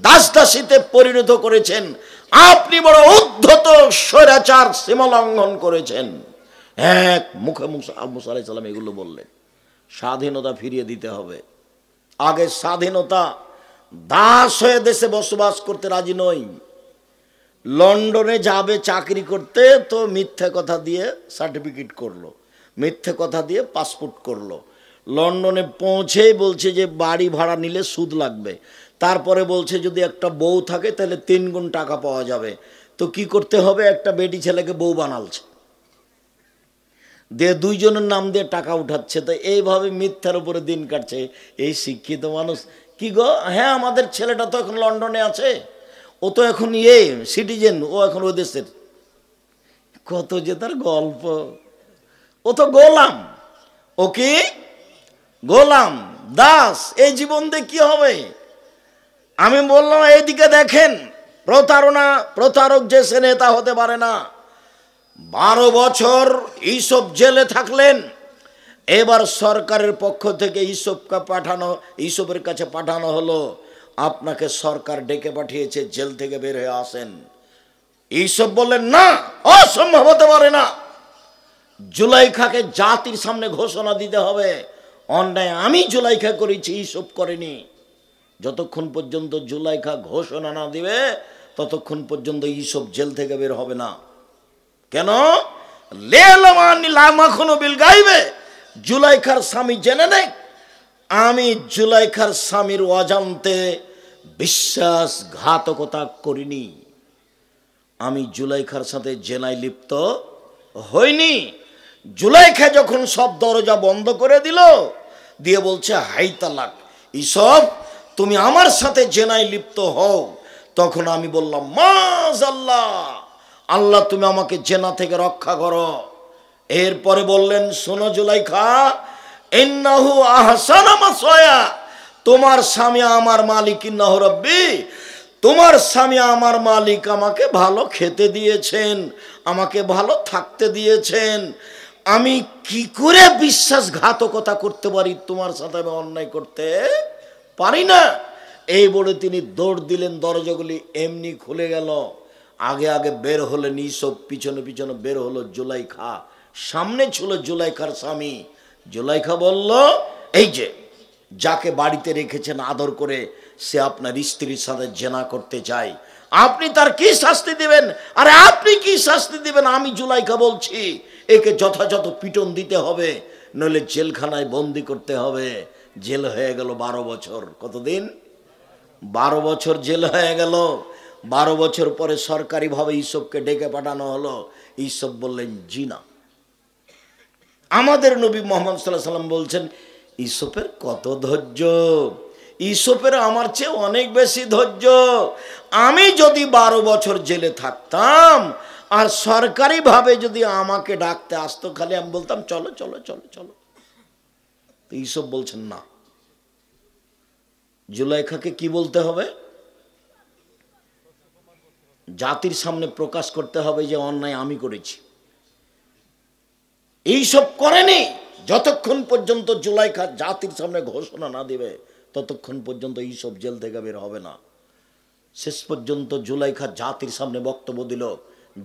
দাস দাসীতে পরিণত করেছেন, আপনি বড় উদ্ধত স্বৈরাচার, সীমা লঙ্ঘন করেছেন। এক মুখে মুসা আলাইহিস সালাম এগুলো বললেন। স্বাধীনতা ফিরিয়ে দিতে হবে। আগে স্বাধীনতা, দাস হয়ে দেশে বসবাস করতে রাজি নই। লন্ডনে যাবে চাকরি করতে, তো মিথ্যে কথা দিয়ে সার্টিফিকেট করলো, মিথ্যে কথা দিয়ে পাসপোর্ট করলো। লন্ডনে পৌঁছেই বলছে যে বাড়ি ভাড়া নিলে সুদ লাগবে, তারপরে বলছে যদি একটা বউ থাকে তাহলে 3 গুণ টাকা পাওয়া যাবে। তো কি করতে হবে, একটা বেটি ছেলেকে বউ বানালছে, দিয়ে 2 জনের নাম দিয়ে টাকা উঠাচ্ছে। তো এইভাবে মিথ্যার উপরে দিন কাটছে এই শিক্ষিত মানুষ। কি গো, হ্যাঁ আমাদের ছেলেটা তো এখন লন্ডনে আছে, ও তো এখন সিটিজেন, ও এখন ও দেশের। কত যে তার গল্প। ও তো গোলাম, ও কি গোলাম, দাস। এই জীবন দিয়ে কি হবে? আমি বললাম এইদিকে দেখেন, প্রতারণা, প্রতারক যে সে নেতা হতে পারে না। 12 বছর ইসব জেলে থাকলেন। এবার সরকারের পক্ষ থেকে ইসবের কাছে পাঠানো হলো, আপনাকে সরকার ডেকে পাঠিয়েছে, জেল থেকে বের হয়ে আসেন। ইসব বললেন না, অসম্ভব হতে পারে না, জুলাইখাকে জাতির সামনে ঘোষণা দিতে হবে, অন্যায় আমি জুলাইখা করেছি, ইসব করেনি। যতক্ষণ পর্যন্ত জুলাইখা ঘোষণা না দিবে ততক্ষণ পর্যন্ত ইসব জেল থেকে বের হবে না। কেন? জুলাইখার স্বামী জেনে নেই, আমি জুলাইখার স্বামীর অজান্তে বিশ্বাসঘাতকতা করিনি, আমি জুলাইখার সাথে জেনায় লিপ্ত হইনি। জুলাইখা যখন সব দরজা বন্ধ করে দিল, দিয়ে বলছে হাই তালাক, ইসব তুমি আমার সাথে জেনায় লিপ্ত হও, তখন আমি বললাম মাশাআল্লাহ, আল্লাহ তুমি আমাকে জেনা থেকে রক্ষা করো। এরপরে বললেন, শোনো জুলাইখা, ইন্নাহু আহসানা মাসওয়ায়া, তোমার স্বামী আমার মালিক, ইন্নাহু রাব্বি, তোমার স্বামী আমার মালিক আমাকে ভালো খেতে দিয়েছেন, আমাকে ভালো থাকতে দিয়েছেন, আমি কি করে বিশ্বাসঘাতকতা করতে পারি, তোমার সাথে আমি অন্যায় করতে পারি না। এই বলে তিনি দৌড় দিলেন, দরজাগুলি এমনি খুলে গেল। আগে আগে বের হলেন ইউসুফ, পিছনে পিছনে বের হলো জুলাইখা, সামনে ছিল জুলাইখার স্বামী। জুলাইখা বলল, এই যে যাকে বাড়িতে রেখেছেন আদর করে, সে আপনার স্ত্রীর সাথে জেনা করতে চায়, আপনি তার কি শাস্তি দিবেন? আরে আপনি কি শাস্তি দিবেন? আমি জুলাইখা বলছি, একে যথাযথ পিটন দিতে হবে, নইলে জেলখানায় বন্দি করতে হবে। জেল হয়ে গেল 12 বছর। কতদিন? 12 বছর জেল হয়ে গেল। 12 বছর পরে সরকারিভাবে ইউসুফকে ডেকে পাঠানো হলো। ইউসুফ বললেন, জি না। আমাদের নবী মুহাম্মদ সাল্লাল্লাহু আলাইহি ওয়াসাল্লাম বলছেন, ইউসুফের কত ধৈর্য, ইউসুফের আমার চেয়ে অনেক বেশি ধৈর্য। আমি যদি 12 বছর জেলে থাকতাম আর সরকারিভাবে যদি আমাকে ডাকতে আসতো, খালি আমি বলতাম চলো চলো চলো চলো। তো ইউসুফ বলছেন না, জুলাইখাকে কি বলতে হবে? জাতির সামনে প্রকাশ করতে হবে যে অন্যায় আমি করেছি। এইসব করেনি। যতক্ষণ পর্যন্ত জুলাইখা জাতির সামনে ঘোষণা না দিবে, ততক্ষণ পর্যন্ত ইউসুফ জেল থেকে বের হবে না। শেষ পর্যন্ত জুলাইখা জাতির সামনে বক্তব্য দিল,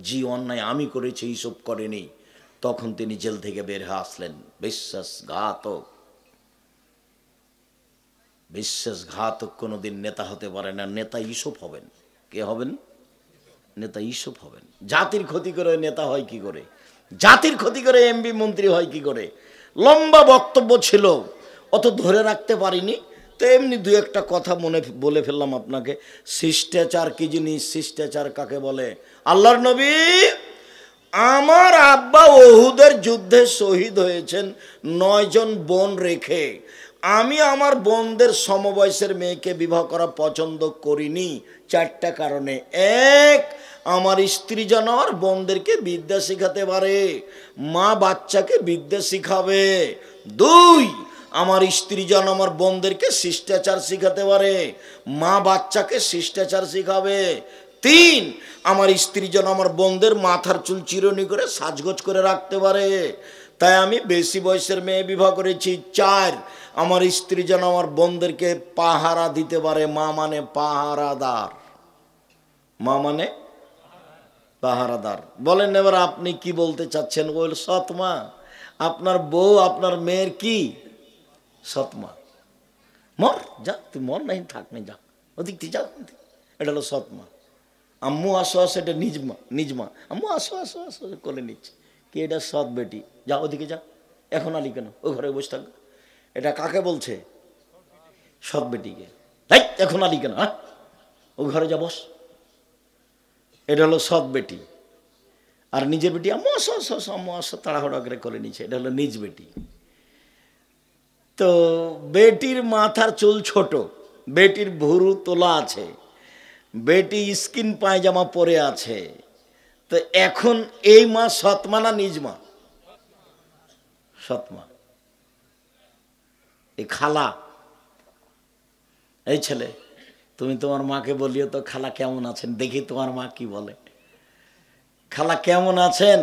জি অন্যায় আমি করেছি, ইউসুফ করেনি। তখন তিনি জেল থেকে বের হয়ে আসলেন। বিশ্বাসঘাতক, বিশ্বাসঘাতক কোনোদিন নেতা হতে পারে না। নেতা ইউসুফ হবেন। কে হবেন? নেতা ইউসুফ হবেন। জাতির ক্ষতি করে নেতা হয় কি করে? জাতির ক্ষতি করে এমপি মন্ত্রী হয় কি করে? লম্বা বক্তব্য ছিল, অত ধরে রাখতে পারিনি, তো এমনি দু একটা কথা মনে বলে ফেললাম আপনাকে। শিষ্টাচার কি জিনিস? শিষ্টাচার কাকে বলে? আল্লাহর নবী, আমার আব্বা উহুদের যুদ্ধে শহীদ হয়েছেন 9 জন বোন রেখে। আমি আমার বোনদের সমবয়সের মেয়েকে বিবাহ করা পছন্দ করিনি 4টা কারণে। 1, আমার স্ত্রী যেন আমার বোনদেরকে বিদ্যা শিখাতে পারে, মা বাচ্চাকে বিদ্যা শিখাবে। 2, আমার স্ত্রী যেন আমার বোনদেরকে শিষ্টাচার শিখাতে পারে, মা বাচ্চাকে শিষ্টাচার শিখাবে। 3, আমার স্ত্রী যেন আমার বোনদের মাথার চুল চিরুনি করে সাজগোজ করে রাখতে পারে, তাই আমি বেশি বয়সের মেয়ে বিবাহ করেছি। 4, আমার স্ত্রী যেন আমার বোনদেরকে পাহারা দিতে পারে। মা মানে পাহারাদার, মা মানে পাহারাদার। বলেন এবার আপনি কি বলতে চাচ্ছেন? ওই সৎ মা, আপনার বউ আপনার মেয়ের কি সৎ মা। মর যা, তুই মর নাই, থাক নাই, যা ওদিক তুই যাও, এটা হলো সৎ মা। আম্মু আসো আসো, এটা নিজ মা, নিজ মা। আম্মু আসো আসো আসো কোলে নিচ্ছে কি? এটা সৎ বেটি, যা ওদিকে যা, এখন আলি কেন, ও ঘরে বসে থাক। এটা কাকে বলছে? সৎ বেটিকে। তাই এখন আলি কেন, হ্যাঁ, ও ঘরে যা বস। এটা হলো সৎ বেটি। আর নিজের বেটি আম্মু আসো আসো আসো, আম্মু আসো তাড়াহুড়া করে কোলে নিচ্ছে, এটা হলো নিজ বেটি। তো বেটির মাথার চুল ছোট, বেটির ভুরু তোলা আছে, বেটি স্কিন পায়জামা পরে আছে, তো এখন এই মা সৎমা না নিজ মা? সৎমা। এই খালা, এই ছেলে তুমি তোমার মাকে বলিও তো, খালা কেমন আছেন, দেখি তোমার মা কি বলে। খালা কেমন আছেন?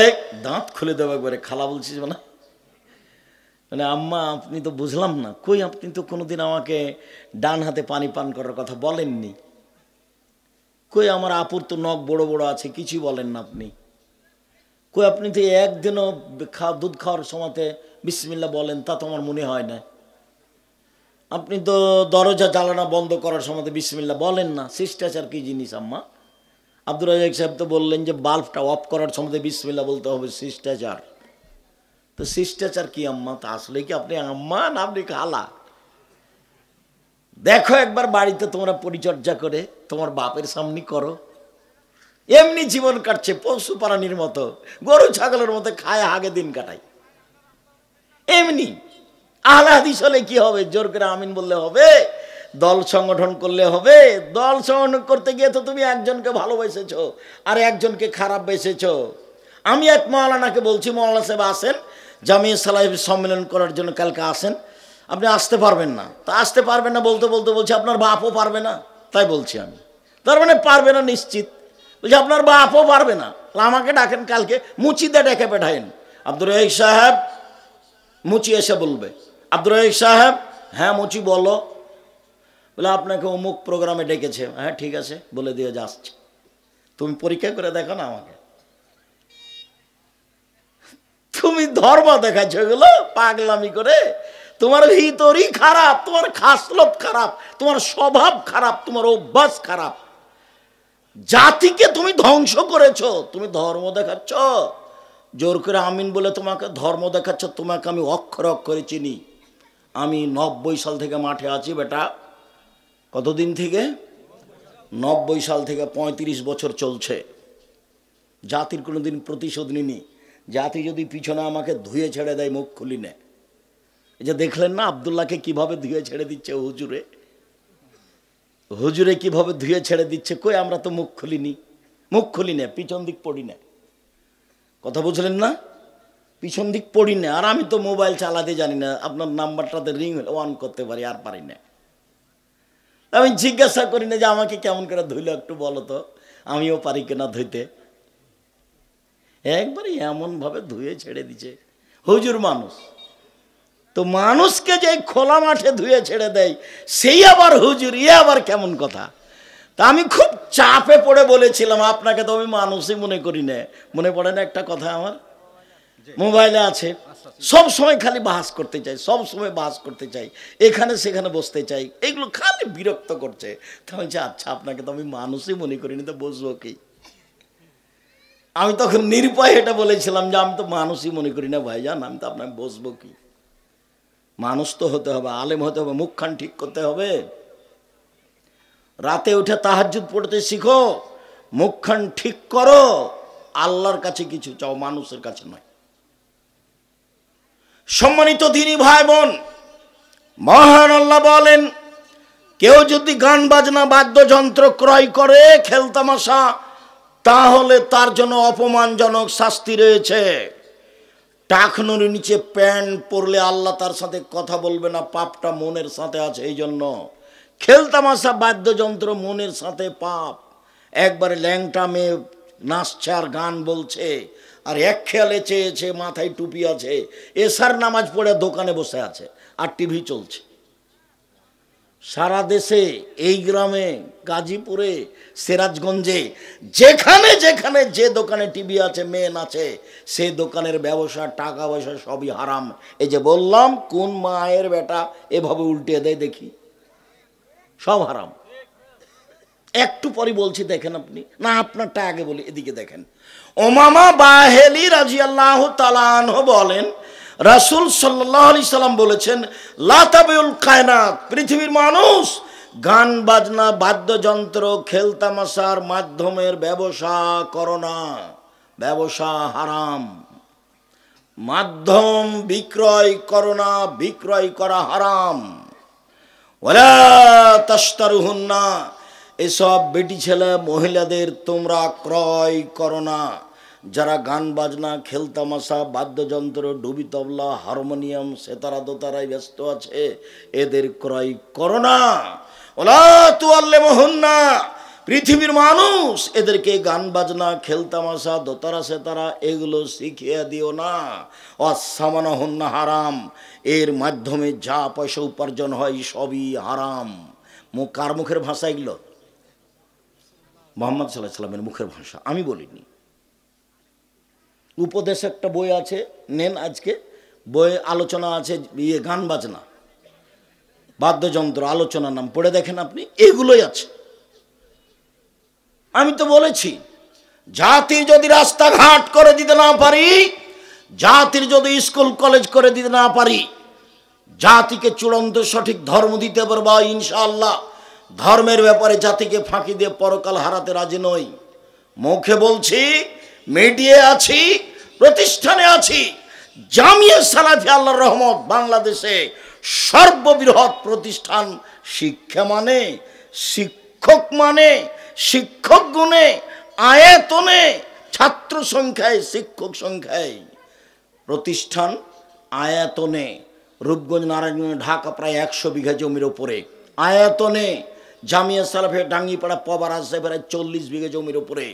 এক দাঁত খুলে দেবো একবারে। খালা বলছিস না মানে আম্মা আপনি তো বুঝলাম না, কই আপনি তো কোনোদিন আমাকে ডান হাতে পানি পান করার কথা বলেননি, কই আমার আপুর তো নখ বড় বড় আছে, কিছুই বলেন না আপনি, কই আপনি তো একদিনও দুধ খাওয়ার সময়তে বিসমিল্লাহ বলেন, তা তো আমার মনে হয় না, আপনি তো দরজা জ্বালানা বন্ধ করার সময়তে বিসমিল্লাহ বলেন না। শিষ্টাচার কি জিনিস আম্মা? আব্দুর রাজাক সাহেব তো বললেন যে বাল্বটা অফ করার সময়তে বিসমিল্লাহ বলতে হবে, শিষ্টাচার। তো শিষ্টাচার কি আম্মা? তা আসলে কি আপনি আম্মা না আপনি খালা? দেখো একবার বাড়িতে তোমরা পরিচর্যা করে তোমার বাপের সামনে করো। এমনি জীবন কাটছে পশু প্রাণীর মতো, গরু ছাগলের মতো খায় হাগে দিন কাটায়। এমনি আহলে হাদিস হলে কি হবে? জোর করে আমিন বললে হবে? দল সংগঠন করলে হবে? দল সংগঠন করতে গিয়ে তো তুমি একজনকে ভালোবেসেছো আর একজনকে খারাপ বেসেছো। আমি এক মৌলানাকে বলছি, মৌলানা সাহেব আসেন, জামিয়া সালাফি সম্মেলন করার জন্য কালকে আসেন, আপনি আসতে পারবেন না। তা আসতে পারবেন না বলতে বলতে বলছে আপনার বাপও পারবে না। তাই বলছি আমি, তার মানে পারবে না নিশ্চিত। বলছে আপনার বাপও পারবে না, আমাকে ডাকেন কালকে, মুচিতে ডেকে পাঠায়েন। আব্দুর রহিক সাহেব, মুচি এসে বলবে, আব্দুর রহিক সাহেব, হ্যাঁ মুচি বলো। বলে আপনাকে অমুক প্রোগ্রামে ডেকেছে। হ্যাঁ ঠিক আছে, বলে দিয়ে যাচ্ছে, তুমি পরীক্ষা করে দেখো না আমাকে। তুমি ধর্ম দেখাচ্ছ এগুলো পাগলামি করে, তোমার ভিতরই খারাপ, তোমার খাসলত খারাপ, তোমার স্বভাব খারাপ, তোমার অভ্যাস খারাপ, জাতিকে তুমি ধ্বংস করেছো। তুমি ধর্ম দেখাচ্ছ, জোর করে আমিন বলে তোমাকে ধর্ম দেখাচ্ছ। তোমাকে আমি অক্ষরে অক্ষরে চিনি। আমি 90 সাল থেকে মাঠে আছি বেটা। কতদিন থেকে? 90 সাল থেকে 35 বছর চলছে। জাতির কোনোদিন প্রতিশোধ নিনি। জাতি যদি পিছনে আমাকে ধুয়ে ছেড়ে দেয়, মুখ খুলি না। এই যে দেখলেন না আব্দুল্লাহকে কিভাবে ধুয়ে ছেড়ে দিচ্ছে হুজুরে, হুজুরে কিভাবে ধুয়ে ছেড়ে দিচ্ছে। কই আমরা তো মুখ খুলিনি, মুখ খুলি না, পিছন দিক পড়ি না। কথা বুঝলেন না? পিছন দিক পড়ি না। আর আমি তো মোবাইল চালাতে জানি না, আপনার নাম্বারটাতে রিং অন করতে পারি, আর পারি না। আমি জিজ্ঞাসা করি না যে আমাকে কেমন করে ধুইলো একটু বলো তো, আমিও পারি কিনা ধুইতে। একবারে এমনভাবে ধুয়ে ছেড়ে দিচ্ছে হুজুর। মানুষ তো মানুষকে যে খোলা মাঠে ধুয়ে ছেড়ে দেয়, সেই আবার হুজুর, এ আবার কেমন কথা। তা আমি খুব চাপে পড়ে বলেছিলাম, আপনাকে তো আমি মানুষই মনে করি না। মনে পড়ে না একটা কথা আমার মোবাইলে আছে, সব সময় খালি বাহাস করতে চাই, সব সময় বাহাস করতে চাই, এখানে সেখানে বসতে চাই, এগুলো খালি বিরক্ত করছে। তা বলছি আচ্ছা আপনাকে তো আমি মানুষই মনে করিনি, তো বসবো কি। আমি তখন নিরুপায় এটা বলেছিলাম যে আমি তো মানুষই মনে করি না ভাইজান, আমি তো আপনাকে বসবো কি। মানুষ তো হতে হবে, আলেম হতে হবে, মুখখান ঠিক করতে হবে। রাতে উঠে তাহাজ্জুদ পড়তে শিখো, মুখখান ঠিক করো, আল্লাহর কাছে কিছু চাও, মানুষের কাছে নয়। সম্মানিত দিনী ভাই বোন, মহান আল্লাহ বলেন, কেউ যদি গান বাজনা বাদ্যযন্ত্র ক্রয় করে খেলতামাশা, তাহলে তার জন্য অপমানজনক শাস্তি রয়েছে। টাকনুর নিচে প্যান্ট পরলে আল্লাহ তার সাথে কথা বলবে না, পাপটা মনের সাথে আছে। এই জন্য খেলতামাশা বাদ্যযন্ত্র মনের সাথে পাপ। একবারে ল্যাংটা মেয়ে নাচছে আর গান বলছে, আর এক খেয়ালে চেয়েছে, মাথায় টুপি আছে, এশার নামাজ পড়ে দোকানে বসে আছে, আর টিভি চলছে। সারা দেশে, এই গ্রামে, গাজীপুরে, সিরাজগঞ্জে, যেখানে যেখানে যে দোকানে টিভি আছে, মেয়ে নাচে, সেই দোকানের ব্যবসা, টাকা পয়সা সবই হারাম। এই যে বললাম, কোন মায়ের বেটা এভাবে উল্টে দেয় দেখি, সব হারাম। একটু পরে বলছি, দেখেন আপনি না, আপনারটা আগে বলি, এদিকে দেখেন। ওমামা বাহেলি রাদিয়াল্লাহু তাআলা আনহু বলেন, রাসূল সাল্লাল্লাহু আলাইহি সাল্লাম বলেছেন, লা তাবিউল কায়নাত, পৃথিবীর মানুষ গান বাজনা বাদ্যযন্ত্র খেলতামাশার মাধ্যমের ব্যবসা করো না, ব্যবসা হারাম। মাধ্যম বিক্রয় করো না, বিক্রয় করা হারাম। ওয়ালা তাশতারুহুন্না, এসব বেটি ছেলে মহিলাদের তোমরা ক্রয় করো না। যারা গান বাজনা খেলতামাশা বাদ্যযন্ত্র ডুবি তবলা হারমোনিয়াম সেতারা দোতারায় ব্যস্ত আছে, এদের ক্রয় করো না। ওলা তুআল্লিমুহুন্না, পৃথিবীর মানুষ এদেরকে গান বাজনা খেলতামাশা দোতারা সেতারা এগুলো শিখিয়ে দিও না। অসামানাহুন্না হারাম, এর মাধ্যমে যা পয়সা উপার্জন হয় সবই হারাম। কার মুখের ভাষা এগুলো? মুহাম্মদ সাল্লাল্লাহু আলাইহি সাল্লামের মুখের ভাষা, আমি বলিনি। উপদেশ একটা বই আছে, নেন আজকে, বই আলোচনা আছে, গান বাজনা বাদ্যযন্ত্র আলোচনা, নাম পড়ে দেখেন আপনি, এগুলোই আছে। আমি তো বলেছি, জাতি যদি রাস্তাঘাট করে দিতে না পারি, জাতির যদি স্কুল কলেজ করে দিতে না পারি, জাতিকে চূড়ান্ত সঠিক ধর্ম দিতে পারবো ইনশাআল্লাহ। ধর্মের ব্যাপারে জাতিকে ফাঁকি দিয়ে পরকাল হারাতে রাজি নই। মুখে বলছি, মিডিয়া আছি, প্রতিষ্ঠানে আছি। জামিয়া সালাফি আল্লাহর রহমত বাংলাদেশে সর্ববৃহৎ প্রতিষ্ঠান। শিক্ষা মানে, শিক্ষক মানে, শিক্ষক গুণে, আয়তনে ছাত্র সংখ্যায়, শিক্ষক সংখ্যায়, প্রতিষ্ঠান আয়তনে রূপগঞ্জ, নারায়ণগঞ্জ, ঢাকা প্রায় 100 বিঘা জমির ওপরে। আয়তনে জামিয়া সালাফিয়া ডাঙ্গিপাড়া পবা রাজশাহী প্রায় 40 বিঘা জমির উপরে।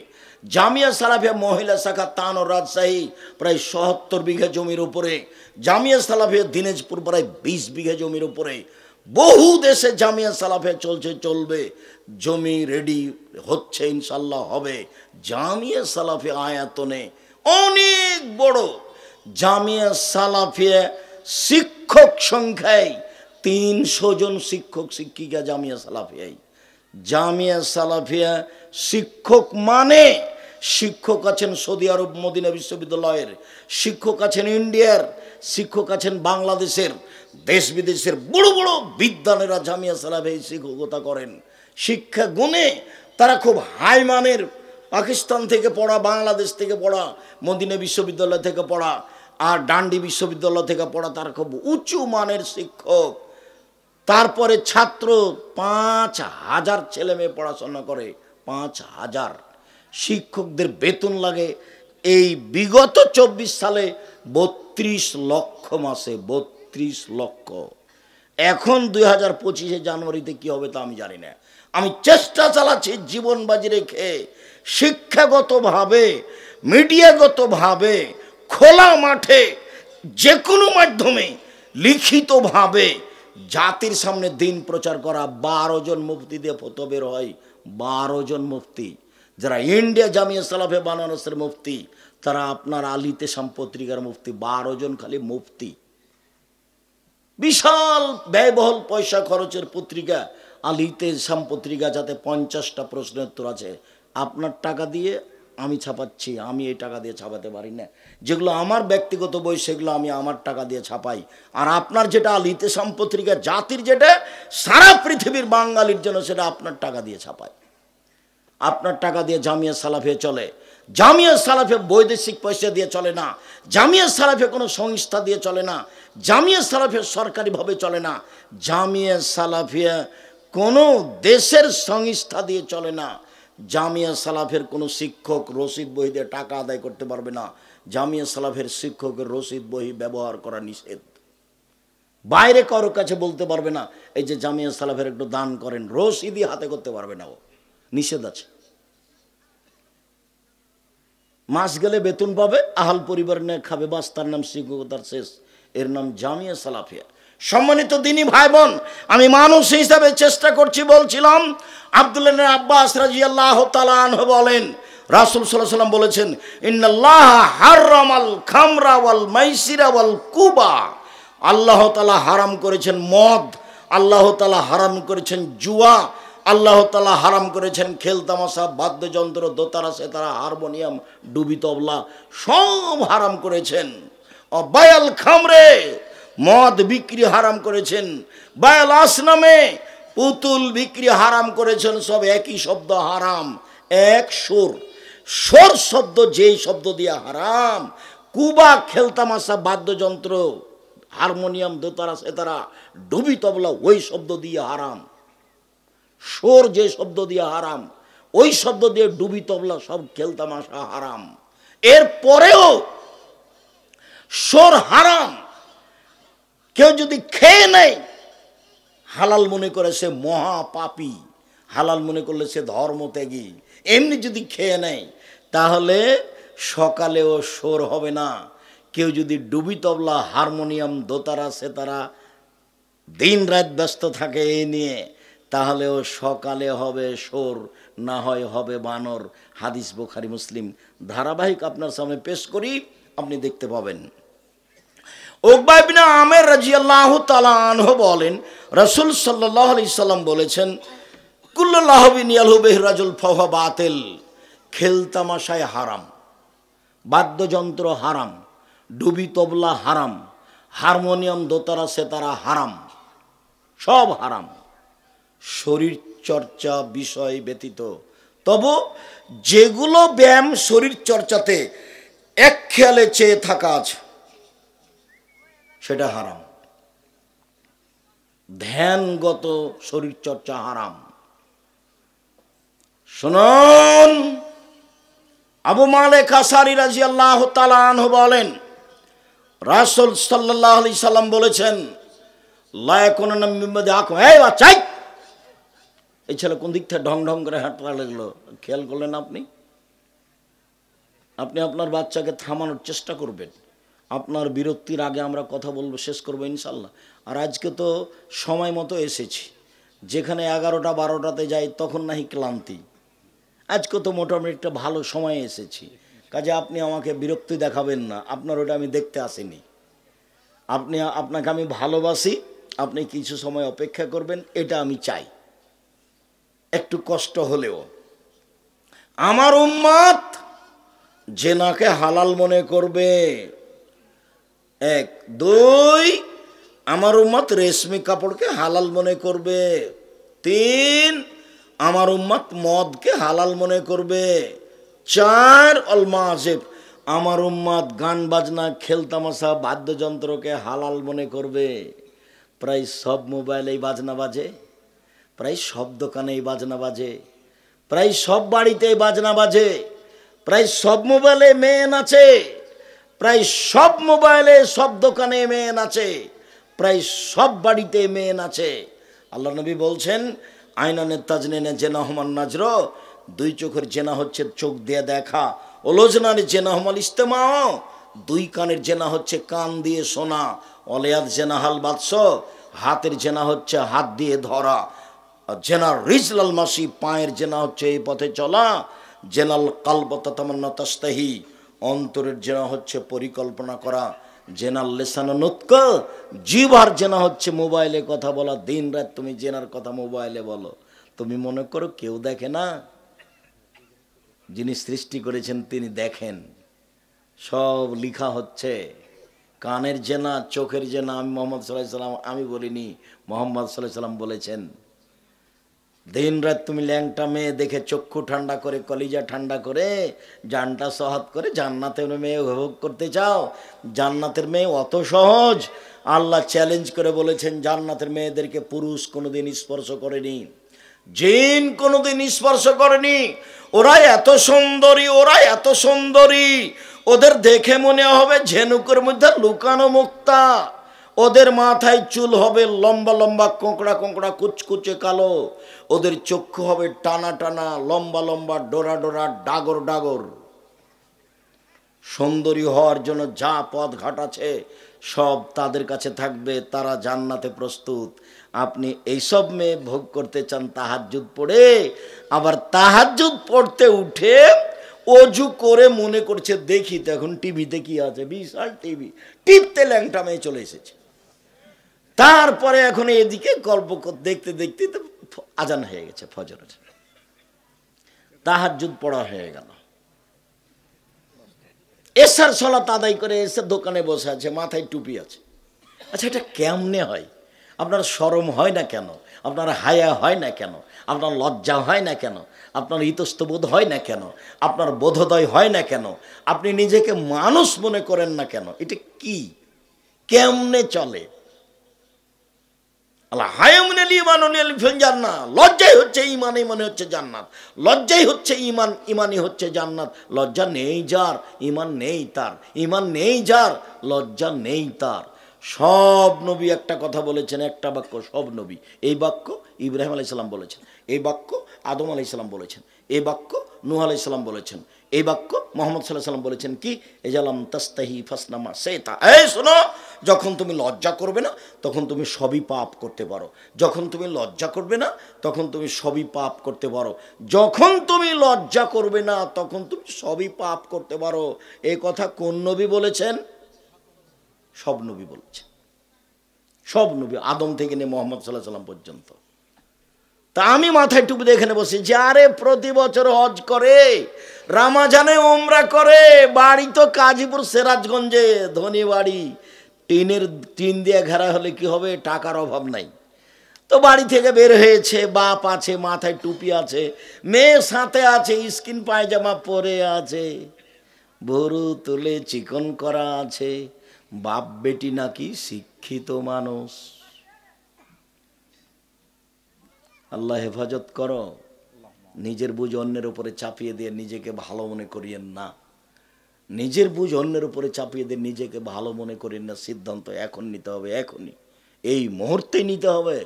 জামিয়া সালাফিয়া মহিলা শাখা তানোর রাজশাহী প্রায় 77 বিঘা জমির উপরে। জামিয়া সালাফিয়া দিনাজপুর প্রায় 20 বিঘা জমির উপরে। বহু দেশে জামিয়া সালাফিয়া চলছে, চলবে, জমি রেডি হচ্ছে, ইনশাল্লাহ হবে। জামিয়া সালাফিয়া আয়তনে অনেক বড়। জামিয়া সালাফিয়া শিক্ষক সংখ্যায় 300 জন শিক্ষক শিক্ষিকা জামিয়া সালাফিয়ায়। জামিয়া সালাফিয়া শিক্ষক মানে শিক্ষক আছেন সৌদি আরব মদিনা বিশ্ববিদ্যালয়ের, শিক্ষক আছেন ইন্ডিয়ার, শিক্ষক আছেন বাংলাদেশের, দেশ বিদেশের বড় বড় বিদ্যালয়েরা জামিয়া সালাফিয়ায় শিক্ষকতা করেন। শিক্ষা গুণে তারা খুব হাই মানের, পাকিস্তান থেকে পড়া, বাংলাদেশ থেকে পড়া, মদিনা বিশ্ববিদ্যালয় থেকে পড়া আর ডান্ডি বিশ্ববিদ্যালয় থেকে পড়া, তারা খুব উঁচু মানের শিক্ষক। তারপরে ছাত্র 5000 ছেলে মেয়ে পড়াশোনা করে, 5000 শিক্ষকদের বেতন লাগে এই বিগত 24 সালে 32 লক্ষ মাসে, 32 লক্ষ। এখন 2025 জানুয়ারিতে কি হবে তা আমি জানি না। আমি চেষ্টা চালাচ্ছি জীবন বাজি রেখে শিক্ষাগতভাবে, মিডিয়াগতভাবে, খোলা মাঠে, যে কোনো মাধ্যমে, লিখিতভাবে জাতির সামনে দিন প্রচার করা। 12 জন মুফতি দিয়ে ফতোয়া বের হয়, 12 জন মুফতি, যারা ইন্ডিয়া জামিয়া সালাফিয়া বানারসের মুফতি, তারা আপনার আলিতে পত্রিকার মুফতি, 12 জন খালি মুফতি। বিশাল ব্যয়বহুল পয়সা খরচের পত্রিকা আলিতে পত্রিকা, যাতে 50টা প্রশ্নের উত্তর আছে। আপনার টাকা দিয়ে আমি ছাপাচ্ছি, আমি এই টাকা দিয়ে ছাপাতে পারি না। যেগুলো আমার ব্যক্তিগত বই সেগুলো আমি আমার টাকা দিয়ে ছাপাই। আর আপনার যেটা আলিতে পত্রিকা, জাতির যেটা, সারা পৃথিবীর বাঙালির জন্য, সেটা আপনার টাকা দিয়ে ছাপাই। আপনার টাকা দিয়ে জামিয়া সালাফিয়া চলে। জামিয়া সালাফিয়া বৈদেশিক পয়সা দিয়ে চলে না। জামিয়া সালাফিয়া কোনো সংস্থা দিয়ে চলে না। জামিয়া সালাফিয়া সরকারিভাবে চলে না। জামিয়া সালাফিয়া কোনো দেশের সংস্থা দিয়ে চলে না। জামিয়া সালাফের কোনো শিক্ষক রসিদ বই দিয়ে টাকা আদায় করতে পারবে না। জামিয়া সালাফের শিক্ষকের রসিদ বই ব্যবহার করা নিষেধ। বাইরে কারো কাছে বলতে পারবে না এই যে জামিয়া সালাফের একটু দান করেন, রসিদই হাতে করতে পারবে না, ও নিষেধ আছে। মাস গেলে বেতন পাবে, আহাল পরিবার নিয়ে খাবে, বাস, তার নাম শিক্ষকতার শেষ। এর নাম জামিয়া সালাফিয়া। সম্মানিত দিনী ভাই বোন, আমি মানুষ হিসাবে চেষ্টা করছি। বলছিলাম আব্দুল্লাহ ইবনে আব্বাস রাদিয়াল্লাহু তাআলা আনহু বলেন, রাসূল সাল্লাল্লাহু আলাইহি ওয়াসাল্লাম বলেছেন, ইন্নাল্লাহা হারামাল খামরা ওয়াল মাইসিরা ওয়াল কুবা। আল্লাহ তাআলা হারাম করেছেন মদ, আল্লাহ তাআলা হারাম করেছেন জুয়া, আল্লাহ তাআলা হারাম করেছেন খেল তামাশা, বাদ্যযন্ত্র, দোতারা, সেতারা, হারমোনিয়াম, ডুবি তবলা, সব হারাম করেছেন। বায়াল খামরে, মদ বিক্রি হারাম করেছেন। বায়াল আসনামে, পুতুল বিক্রি হারাম করেছেন। সব একই শব্দ, হারাম, এক সুর। সুর শব্দ যেই শব্দ দিয়ে হারাম। কুবা, খেলতামাশা, বাদ্যযন্ত্র, হারমোনিয়াম, দোতারা, সেতারা, ডুবি তবলা, ওই শব্দ দিয়ে হারাম। সুর যে শব্দ দিয়ে হারাম, ওই শব্দ দিয়ে ডুবি তবলা, সব খেলতামাশা হারাম। এরপরেও সুর হারাম। কেউ যদি খেয়ে নেয়, হালাল মনে করে সে মহা পাপী, হালাল মনে করলে সে ধর্মত্যাগী। এমনি যদি খেয়ে নেয় তাহলে সকালেও সুর হবে না। কেউ যদি ডুবি তবলা, হারমোনিয়াম, দোতারা, সেতারা দিন রাত ব্যস্ত থাকে এই নিয়ে, তাহলেও সকালে হবে সুর, না হয় হবে বানর। হাদিস বুখারী মুসলিম ধারাবাহিক আপনার সামনে পেশ করি, আপনি দেখতে পাবেন। উকবা ইবনে আমের রাদিয়াল্লাহু তাআলা আনহু বলেন, রাসূল সাল্লাল্লাহু আলাইহি সাল্লাম বলেছেন, কুল্লু লাহবিন ইয়ালহু বিহি রাজুল ফাহুয়া বাতিল। খেলতামাশায় হারাম, বাদ্যযন্ত্র হারাম, ডুবি তবলা হারাম, হারমোনিয়াম, দোতারা, সেতারা হারাম, সব হারাম। শরীর চর্চা বিষয় ব্যতীত, তবু যেগুলো ব্যায়াম শরীর চর্চাতে এক খেয়ালে চেয়ে থাকা আছে, সেটা হারাম। ধ্যানগত শরীর চর্চা হারাম। শুনুন, আবু মালিক আশআরী রাদিয়াল্লাহু তাআলা আনহু বলেন, রাসূল সাল্লাল্লাহু আলাইহি সাল্লাম বলেছেন, লা ইয়াকুনান্না মিন বাদি আকুম, এই বাচ্চা, এই ছেলে কোন দিক থেকে ঢং ঢং করে হাঁটতে লাগলো, খেয়াল করলেন আপনি? আপনি আপনার বাচ্চাকে থামানোর চেষ্টা করবেন। আপনার বিরক্তির আগে আমরা কথা বলবো, শেষ করবো ইনশাল্লাহ। আর আজকে তো সময় মতো এসেছি, যেখানে 11টা 12টাতে যাই তখন নাহি ক্লান্তি, আজকে তো মোটামুটি একটা ভালো সময়ে এসেছি, কাজে আপনি আমাকে বিরক্তি দেখাবেন না, আপনার ওটা আমি দেখতে আসিনি। আপনাকে আমি ভালোবাসি, আপনি কিছু সময় অপেক্ষা করবেন, এটা আমি চাই, একটু কষ্ট হলেও। আমার উম্মত জেনাকে হালাল মনে করবে, 1 2, আমার উম্মত রেশমি কাপড়কে হালাল মনে করবে, 3, আমার উম্মত মদকে হালাল মনে করবে, 4 অল মাযিব, আমার উম্মত গান বাজনা খেলতামাশা বাদ্যযন্ত্রকে হালাল মনে করবে। প্রায় সব মোবাইলেই বাজনা বাজে, প্রায় সব দোকানেই বাজনা বাজে, প্রায় সব বাড়িতেই বাজনা বাজে, প্রায় সব মোবাইলে মেয়ে নাচে, প্রায় সব মোবাইলে সব দোকানে মেয়ে নাচে, প্রায় সব বাড়িতে মেয়ে নাচে। আল্লাহ নবী বলছেন, আইনানে তাজনিনে জেনা হমান নাজর, 2 চোখের জেনা হচ্ছে চোখ দিয়ে দেখা, ওলোজনার জেনা হমাল ইস্তেমাও, 2 কানের জেনা হচ্ছে কান দিয়ে শোনা, অলিয়াদ জেনা হাল বাদশ, হাতের জেনা হচ্ছে হাত দিয়ে ধরা, জেনার রিজলাল মাসি, পায়ের জেনা হচ্ছে এই পথে চলা, জেনাল কালব তাতামান্না তাস্তাহি, অন্তরের জেনা হচ্ছে পরিকল্পনা করা, জেনাল লেসান নুতক, জিহ্বার জেনা হচ্ছে মোবাইলে কথা বলা, দিন রাত তুমি জেনার কথা মোবাইলে বলো, তুমি মনে করো কেউ দেখে না? যিনি সৃষ্টি করেছেন তিনি দেখেন, সব লিখা হচ্ছে। কানের জেনা, চোখের জেনা আমি মোহাম্মদ সাল্লাল্লাহু আলাইহি সাল্লাম আমি বলিনি, মোহাম্মদ সাল্লাল্লাহু আলাইহি সাল্লাম বলেছেন। দিন রাত তুমি ল্যাংটা মেয়ে দেখে চক্ষু ঠান্ডা করে, কলিজা ঠান্ডা করে, জানটা সহাত করে জান্নাতের মেয়ে উপভোগ করতে চাও? জান্নাতের মেয়ে অত সহজ? আল্লাহ চ্যালেঞ্জ করে বলেছেন, জান্নাতের মেয়েদেরকে পুরুষ কোনোদিন স্পর্শ করেনি, জিন কোনোদিন স্পর্শ করেনি। ওরা এত সুন্দরী, ওরা এত সুন্দরী, ওদের দেখে মনে হবে ঝিনুকের মধ্যে লুকানো মুক্তা। ওদের মাথায় চুল হবে লম্বা লম্বা, কোঁকড়া কোঁকড়া, কুচকুচে কালো, ওদের চক্ষু হবে টানা টানা, লম্বা লম্বা, ডোরা ডোরা, ডাগর ডাগর। সুন্দরী হওয়ার জন্য যা পথ ঘাট আছে সব তাদের কাছে থাকবে, তারা জান্নাতে প্রস্তুত। আপনি এইসব মেয়ে ভোগ করতে চান তাহাজ্জুদ পড়ে, আবার তাহাজ্জুদ পড়তে উঠে অজু করে মনে করছে দেখি তো এখন টিভিতে কি আছে, বিশাল টিভি, টিপতে ল্যাংটা মেয়ে চলে এসেছে। তারপরে এখন এদিকে গল্প দেখতে দেখতে আজান হয়ে গেছে ফজরের, তাহাজ্জুদ পড়া হয়ে গেল। এশার সালাত আদায় করে এসে দোকানে বসে আছে, মাথায় টুপি আছে। আচ্ছা, এটা কেমনে হয়? আপনার শরম হয় না কেন? আপনার হায়া হয় না কেন? আপনার লজ্জা হয় না কেন? আপনার ইতস্তবোধ হয় না কেন? আপনার বোধোদয় হয় না কেন? আপনি নিজেকে মানুষ মনে করেন না কেন? এটা কি, কেমনে চলে? লজ্জাই হচ্ছে ইমান, ইমানে হচ্ছে জান্নাত। লজ্জাই হচ্ছে ইমান, ইমানই হচ্ছে জান্নাত। লজ্জা নেই যার, ইমান নেই তার। ইমান নেই যার, লজ্জা নেই তার। সব নবী একটা কথা বলেছেন, একটা বাক্য সব নবী। এই বাক্য ইব্রাহিম আলাইহিস সালাম বলেছেন, এই বাক্য আদম আলাইহিস সালাম বলেছেন, এই বাক্য নূহ আলাইহিস সালাম বলেছেন, এই বাক্য মুহাম্মদ সাল্লাল্লাহু আলাইহি ওয়াসাল্লাম বলেছেন কি, এজালাম তাস্তাহি ফাসনামা সেতা। এই শোনো, যখন তুমি লজ্জা করবে না তখন তুমি সবই পাপ করতে পারো। যখন তুমি লজ্জা করবে না তখন তুমি সবই পাপ করতে পারো। যখন তুমি লজ্জা করবে না তখন তুমি সবই পাপ করতে পারো। এই কথা কোন নবী বলেছেন? সব নবী বলেছেন, সব নবী, আদম থেকে নিয়ে মুহাম্মদ সাল্লাল্লাহু আলাইহি ওয়াসাল্লাম পর্যন্ত। তা আমি মাথায় টুপি দেখে বসি, যারে প্রতি বছর হজ করে, রামাজানে উমরা করে, বাড়ি তো কাজীপুর সিরাজগঞ্জে, ধনী বাড়ি, টিন দিয়ে ঘেরা হলে কি হবে, টাকার অভাব নাই। তো বাড়ি থেকে বের হয়েছে, বাপ আছে, মাথায় টুপি আছে, মেয়ে সাথে আছে, স্কিন পায়জামা পরে আছে, ভরু তুলে চিকন করা আছে, বাপ বেটি নাকি শিক্ষিত মানুষ। আল্লাহ হেফাজত করো। নিজের বুঝ অন্যের উপরে চাপিয়ে দিয়ে নিজেকে ভালো মনে করিয়েন না। নিজের বুঝ অন্যের উপরে চাপিয়ে দিয়ে নিজেকে ভালো মনে করিয়েন না। সিদ্ধান্ত এখন নিতে হবে, এখনই, এই মুহূর্তেই নিতে হবে।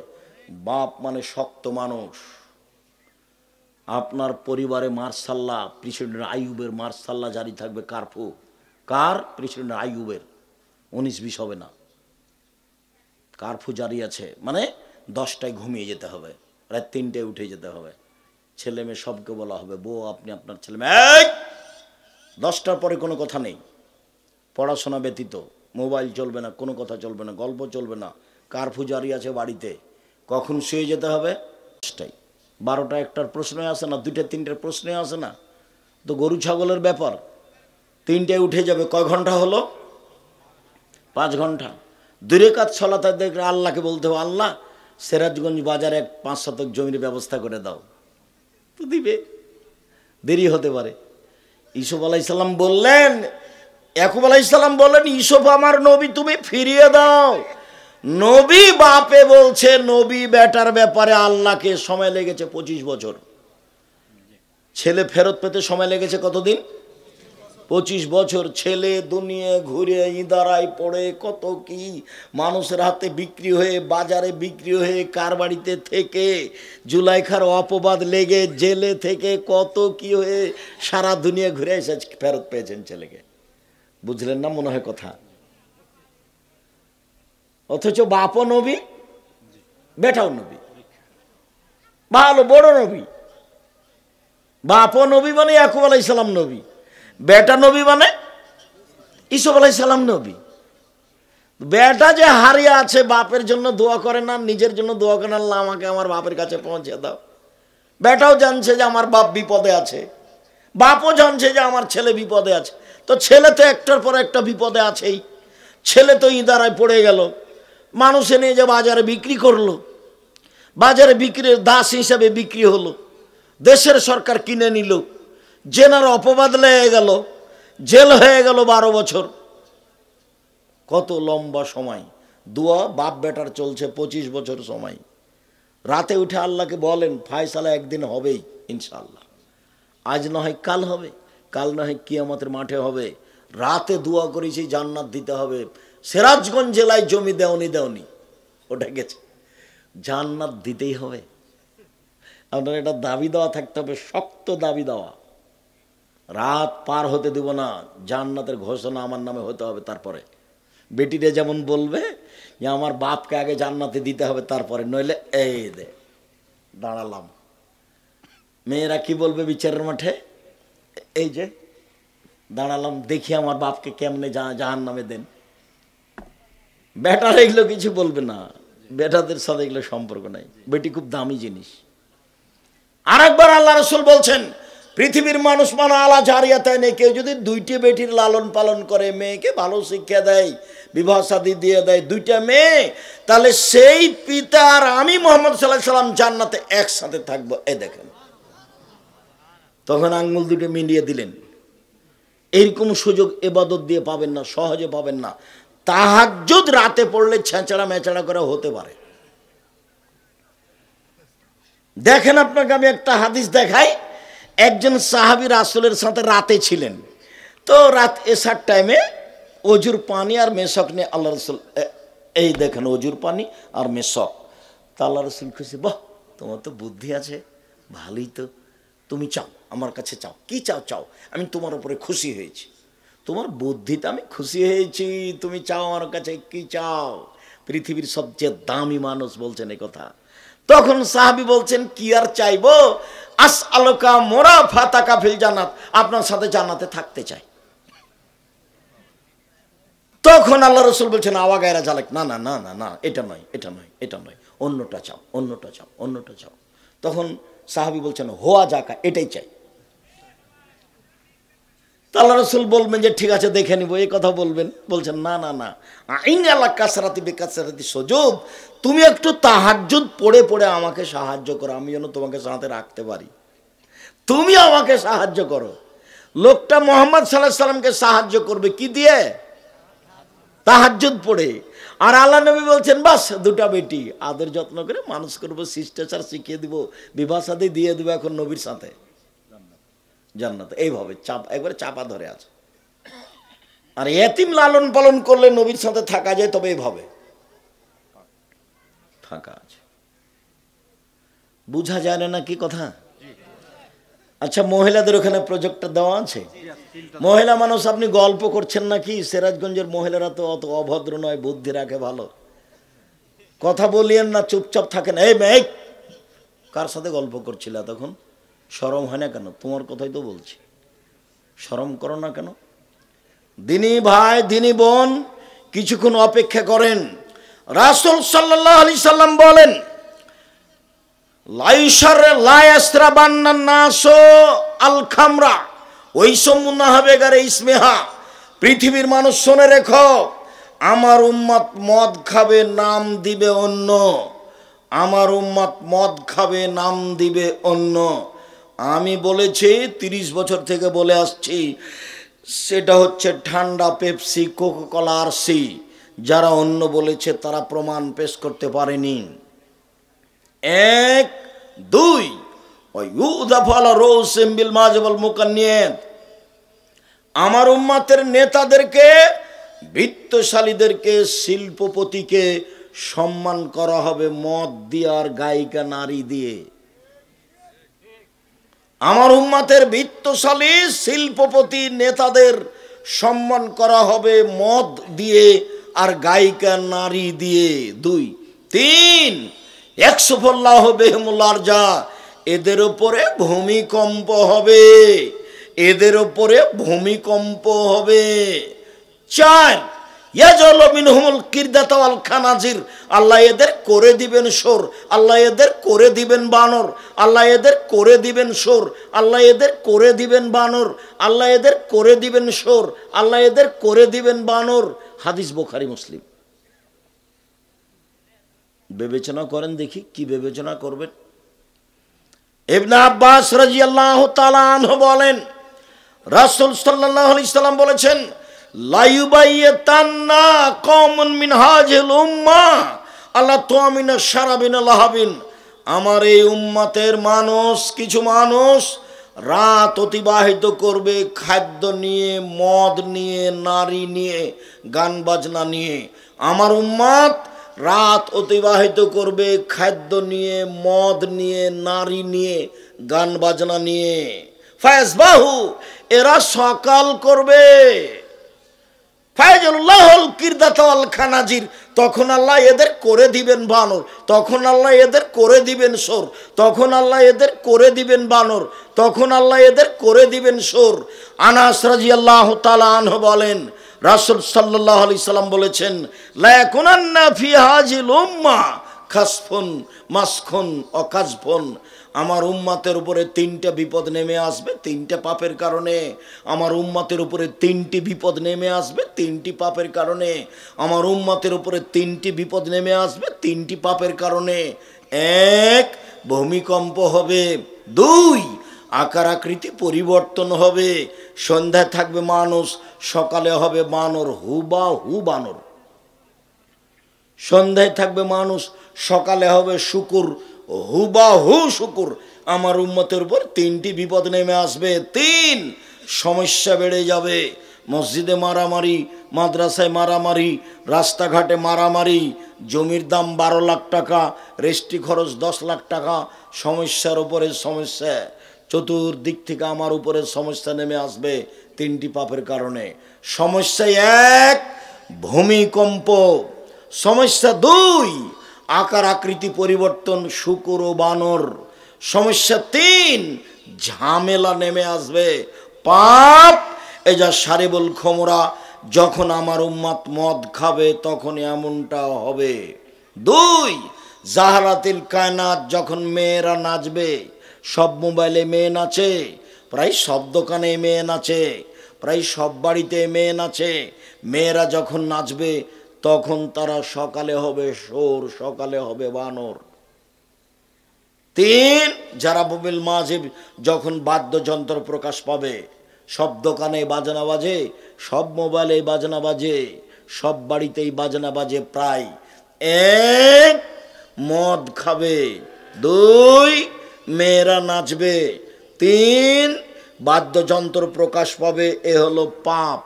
বাপ মানে শক্ত মানুষ। আপনার পরিবারে মার্শাল্লাহ প্রেসিডেন্ট আইয়ুবের মার্শাল্লাহ জারি থাকবে। কারফু কার? প্রেসিডেন্ট আইয়ুবের। 19-20 হবে না, কারফু জারি আছে। মানে 10টায় ঘুমিয়ে যেতে হবে, রাত 3টায় উঠে যেতে হবে। ছেলে মেয়ে সবকে বলা হবে, বউ আপনি আপনার ছেলে মেয়ে 10টার পরে কোনো কথা নেই। পড়াশোনা ব্যতীত মোবাইল চলবে না, কোনো কথা চলবে না, গল্প চলবে না। কারফু জারি আছে বাড়িতে। কখন শুয়ে যেতে হবে? 10টায়। 12টা 1টার প্রশ্ন আসে না, 2টা 3টার প্রশ্ন আসে না। তো গরু ছাগলের ব্যাপার। 3টায় উঠে যাবে। কয় ঘন্টা হলো? 5 ঘন্টা। 2 রাকাত সালাতে দেখলে আল্লাহকে বলতে হবে, আল্লাহ সিরাজগঞ্জ বাজারে 5 শতক জমির ব্যবস্থা করে দাও। তো দিবে, দেরি হতে পারে। ইউসুফ আলাইহিস সালাম বললেন, ইয়াকুব আলাইহিস সালাম বললেন, ইউসুফ আমার নবী, তুমি ফিরিয়ে দাও। নবী বাপে বলছে, নবী বেটার ব্যাপারে আল্লাহকে সময় লেগেছে 25 বছর। ছেলে ফেরত পেতে সময় লেগেছে কতদিন? 25 বছর। ছেলে দুনিয়া ঘুরে, ইদারায় পড়ে, কত কি মানুষের হাতে বিক্রি হয়ে, বাজারে বিক্রি হয়ে, কার বাড়িতে থেকে, জুলাইখার অপবাদ লেগে, জেলে থেকে কত কি হয়ে সারা দুনিয়া ঘুরে এসে ফেরত পেয়েছেন ছেলেকে। বুঝলেন না মনে হয় কথা? অথচ বাপও নবী, বেটাও নবী, ভালো বড় নবী। বাপও নবী মানে ইয়াকুব আলাইহিস সালাম নবী, বেটা নবী মানে ইউসুফ আলাইহিস সালাম নবী। বেটা যে হারিয়ে আছে, বাপের জন্য দোয়া করে না, নিজের জন্য দোয়া করে না, আল্লাহ আমাকে আমার বাপের কাছে পৌঁছে দাও। বেটাও জানছে যে আমার বাপ বিপদে আছে, বাপও জানছে যে আমার ছেলে বিপদে আছে। তো ছেলে তো একটার পর একটা বিপদে আছেই। ছেলে তো ইদারায় পড়ে গেল, মানুষে নিয়ে যে বাজারে বিক্রি করলো, বাজারে বিক্রির দাস হিসাবে বিক্রি হলো, দেশের সরকার কিনে নিল, জেনার অপবাদ লেগে গেল, জেল হয়ে গেল 12 বছর। কত লম্বা সময়। দোয়া বাপ বেটার চলছে 25 বছর সময়। রাতে উঠে আল্লাহকে বলেন, ফায়সালা একদিন হবেই ইনশাআল্লাহ। আজ না হয় কাল হবে, কাল না হয় কিয়ামতের মাঠে হবে। রাতে দোয়া করেছি জান্নাত দিতে হবে। সিরাজগঞ্জ জেলায় জমি দেওনি, ওটা গেছে, জান্নাত দিতেই হবে। আপনার এটা দাবি দেওয়া থাকতে হবে, শক্ত দাবি দেওয়া। রাত পার হতে দেব না, জান্নাতের ঘোষণা আমার নামে হতে হবে। তারপরে বেটিরে যেমন বলবে যে আমার বাপকে আগে জান্নাতে দিতে হবে, তারপরে নইলে এই দে দাঁড়ালাম। মেয়েরা কি বলবে বিচারের মাঠে? এই যে দাঁড়ালাম, দেখি আমার বাপকে কেমনে জাহান্নামে দেন। বেটার এগুলো কিছু বলবে না, বেটাদের সাথে এগুলো সম্পর্ক নাই। বেটি খুব দামি জিনিস। আরেকবার আল্লাহ রাসূল বলছেন, পৃথিবীর মানুষ মানে আলা জারিয়াতায় নেই। কেউ যদি 2টি বেটির লালন পালন করে, মেয়েকে ভালো শিক্ষা দেয়, বিবাহ শাদী দিয়ে দেয়, 2টা মেয়ে, তাহলে সেই পিতা আর আমি মুহাম্মদ সাল্লাল্লাহু আলাইহি সাল্লাম জান্নাতে একসাথে থাকবো। এই দেখেন, তখন আঙ্গুল 2টো মিলিয়ে দিলেন। এইরকম সুযোগ ইবাদত দিয়ে পাবেন না, সহজে পাবেন না। তাহাজ্জুদ রাতে পড়লে ছেঁচড়া মেচড়া করে হতে পারে। দেখেন, আপনাকে আমি একটা হাদিস দেখাই। একজন সাহাবী রাসূলের সাথে রাতে ছিলেন। তো রাত এশার টাইমে অজুর পানি আর মেশক নিয়ে আল্লাহ রাসূল, এই দেখেন অজুর পানি আর মেশক। তা আল্লাহ রাসূল খুশি, বাহ তোমার তো বুদ্ধি আছে, ভালোই তো, তুমি চাও আমার কাছে, চাও কি চাও চাও, আমি তোমার উপরে খুশি হয়েছি, তোমার বুদ্ধিতে আমি খুশি হয়েছি, তুমি চাও আমার কাছে কি চাও। পৃথিবীর সবচেয়ে দামি মানুষ বলছেন এই কথা। তখন সাহাবী বলছেন, কি আর চাইবো, আসআলুকা মুরাফাতাকা ফিল জান্নাত, আপনার সাথে জান্নাতে থাকতে চাই। তখন আল্লাহ রাসূল বলছেন, আওয়া গায়রা জালেক, না না না না না, এটা নয়, এটা নয়, এটা নয়, অন্যটা চাও, অন্যটা চাও, অন্যটা চাও। তখন সাহাবী বলছেন, হোয়া জাকা, এটাই চাই। আল্লাহ রাসূল বলবেন যে ঠিক আছে দেখে নিব, এই কথা বলবেন। বলছেন না না না, আইন আলা কাসরাতি বিকাসরাতি সুজুদ, তুমি একটু তাহাজ্জুদ পড়ে পড়ে আমাকে সাহায্য করো, আমি যেন তোমাকে সাথে রাখতে পারি, তুমি আমাকে সাহায্য করো। লোকটা মুহাম্মদ সাল্লাল্লাহু আলাইহি সাল্লামকে সাহায্য করবে কি দিয়ে? তাহাজ্জুদ পড়ে। আর আল্লাহ নবী বলছেন বাস দুটা বেটি আদর যত্ন করে মানুষ করবো, শিষ্টাচার শিখিয়ে দিব, বিবাহ শাদী দিয়ে দেবো এখন নবীর সাথে জান্নাত। এইভাবে একবারে চাপা ধরে আছে। আর এতিম লালন পালন করলে নবীর সাথে থাকা যায়, তবে এইভাবে থাকা আছে। বুঝা যায় না কি কথা? আচ্ছা, মহিলাদের ওখানে প্রজেক্টটা দেওয়া আছে। মহিলা মানুষ আপনি গল্প করছেন নাকি? সিরাজগঞ্জের মহিলারা তো অত অভদ্র নয়, বুদ্ধি রাখে ভালো। কথা বলিয়েন না, চুপচাপ থাকেন। এই মেয়ে, কার সাথে গল্প করছিল তখন? শরম হয় না কেন? তোমার কথাই তো বলছি, শরম করো না কেন? দিনী ভাই, দিনী বোন, কিছুক্ষণ অপেক্ষা করেন। রাসূল সাল্লাল্লাহু আলাইহি সাল্লাম বলেন, পৃথিবীর মানুষ শুনে রেখো, আমার উম্মত মদ খাবে, নাম দিবে অন্য। আমার উম্মত মদ খাবে, নাম দিবে অন্য। আমি বলেছি 30 বছর থেকে বলে আসছি, সেটা হচ্ছে ঠান্ডা পেপসি, কোকাকোলা আর সি। যারা অন্য বলেছে তারা প্রমাণ পেশ করতে পারেনি। এক, দুই, আমার উম্মতের নেতাদেরকে, বৃত্তশালীদেরকে, শিল্পপতিকে সম্মান করা হবে মদ দিয়ে আর গায়িকা নারী দিয়ে। আমার উম্মতের বৃত্তশালী, শিল্পপতি, নেতাদের সম্মান করা হবে মদ দিয়ে আর গায়িকা নারী দিয়ে। দুই, তিন, একসুফুল্লাহ বেহমুল্লার যা, এদের উপরে ভূমিকম্প হবে, এদের উপরে ভূমিকম্প হবে। চার, ইয়াজলমিনহুমুল কিরদাতা ওয়াল খানাজির, আল্লাহ এদের করে দিবেন সোর, আল্লাহ এদের করে দিবেন বানর, আল্লাহ এদের করে দিবেন সোর, আল্লাহ এদের করে দিবেন বানর, আল্লাহ এদের করে দিবেন সোর, আল্লাহ এদের করে দিবেন বানর। হাদিস বুখারী মুসলিম। বিবেচনা করেন দেখি, কি বিবেচনা করবেন? ইবনে আব্বাস রাদিয়াল্লাহু তাআলা আনহু বলেন, রাসূল সাল্লাল্লাহু আলাইহি সাল্লাম বলেছেন, লা ইউবাইয়াতান্না কওমুন মিন হাযিল উম্মাহ আল্লাহ তুমিনা শারাবিন লাহাবিন, আমার এই উম্মতের মানুষ, কিছু মানুষ রাত অতিবাহিত করবে খাদ্য নিয়ে, মদ নিয়ে, নারী নিয়ে, গান বাজনা নিয়ে। আমার উম্মত রাত অতিবাহিত করবে খাদ্য নিয়ে, মদ নিয়ে, নারী নিয়ে, গান বাজনা নিয়ে। ফায়াসবাহু, এরা সকাল করবে। ফায়াজুল্লাহুল কিরদাতা ওয়াল খানাজির, তখন আল্লাহ এদের করে দিবেন বানর, তখন আল্লাহ এদের করে দিবেন সোর, তখন আল্লাহ এদের করে দিবেন বানর, তখন আল্লাহ এদের করে দিবেন সোর। আনাস রাদিয়াল্লাহু তাআলা আনহু বলেন, রাসূল সাল্লাল্লাহু আলাইহি সাল্লাম বলেছেন, লা ইয়াকুনান্না ফি হাযিল উম্মাহ খাসফুন মাসখুন ও কাজফুন, আমার উম্মতের উপরে 3টা বিপদ নেমে আসবে 3টা পাপের কারণে। আমার উম্মতের উপরে 3টি বিপদ নেমে আসবে 3টি পাপের কারণে। আমার উম্মতের উপরে 3টি বিপদ নেমে আসবে 3টি পাপের কারণে। এক, ভূমিকম্প হবে। দুই, আকার আকৃতি পরিবর্তন হবে। সন্ধ্যায় থাকবে মানুষ, সকালে হবে বানর, হুবাহু বানর। সন্ধ্যায় থাকবে মানুষ, সকালে হবে শুকুর, হুবাহু শুকুর। আমার উম্মতের উপর 3টি বিপদ নেমে আসবে। 3, সমস্যা বেড়ে যাবে। মসজিদে মারামারি, মাদ্রাসায় মারামারি, রাস্তাঘাটে মারামারি, জমির দাম 12 লাখ টাকা, রেজিস্ট্রি খরচ 10 লাখ টাকা, সমস্যার উপরে সমস্যা। চতুর্দিক থেকে আমার উপরে সমস্যা নেমে আসবে 3টি পাপের কারণে। সমস্যা 1, ভূমিকম্প। সমস্যা 2, আকার আকৃতি পরিবর্তন, শুকুর ও বানর। সমস্যা 3, ঝামেলা নেমে আসবে, পাপ। এই যা সারিবুল খমরা, যখন আমার উম্মত মদ খাবে তখন এমনটা হবে। 2, জাহারাতিল কায়নাত, যখন মেয়েরা নাচবে। সব মোবাইলে মেয়ে নাচে, প্রায় সব দোকানে মেয়ে নাচে, প্রায় সব বাড়িতে মেয়ে নাচে। মেয়েরা যখন নাচবে তখন তারা সকালে হবে সোর, সকালে হবে বানর। 3, যারা মোবিল মাঝে যখন বাদ্যযন্ত্র প্রকাশ পাবে, সব দোকানে বাজনা বাজে, সব মোবাইলে বাজনা বাজে, সব বাড়িতেই বাজনা বাজে প্রায়। এক, মদ খাবে। দুই, মেয়েরা নাচবে। তিন, বাদ্যযন্ত্র প্রকাশ পাবে। এ হলো পাপ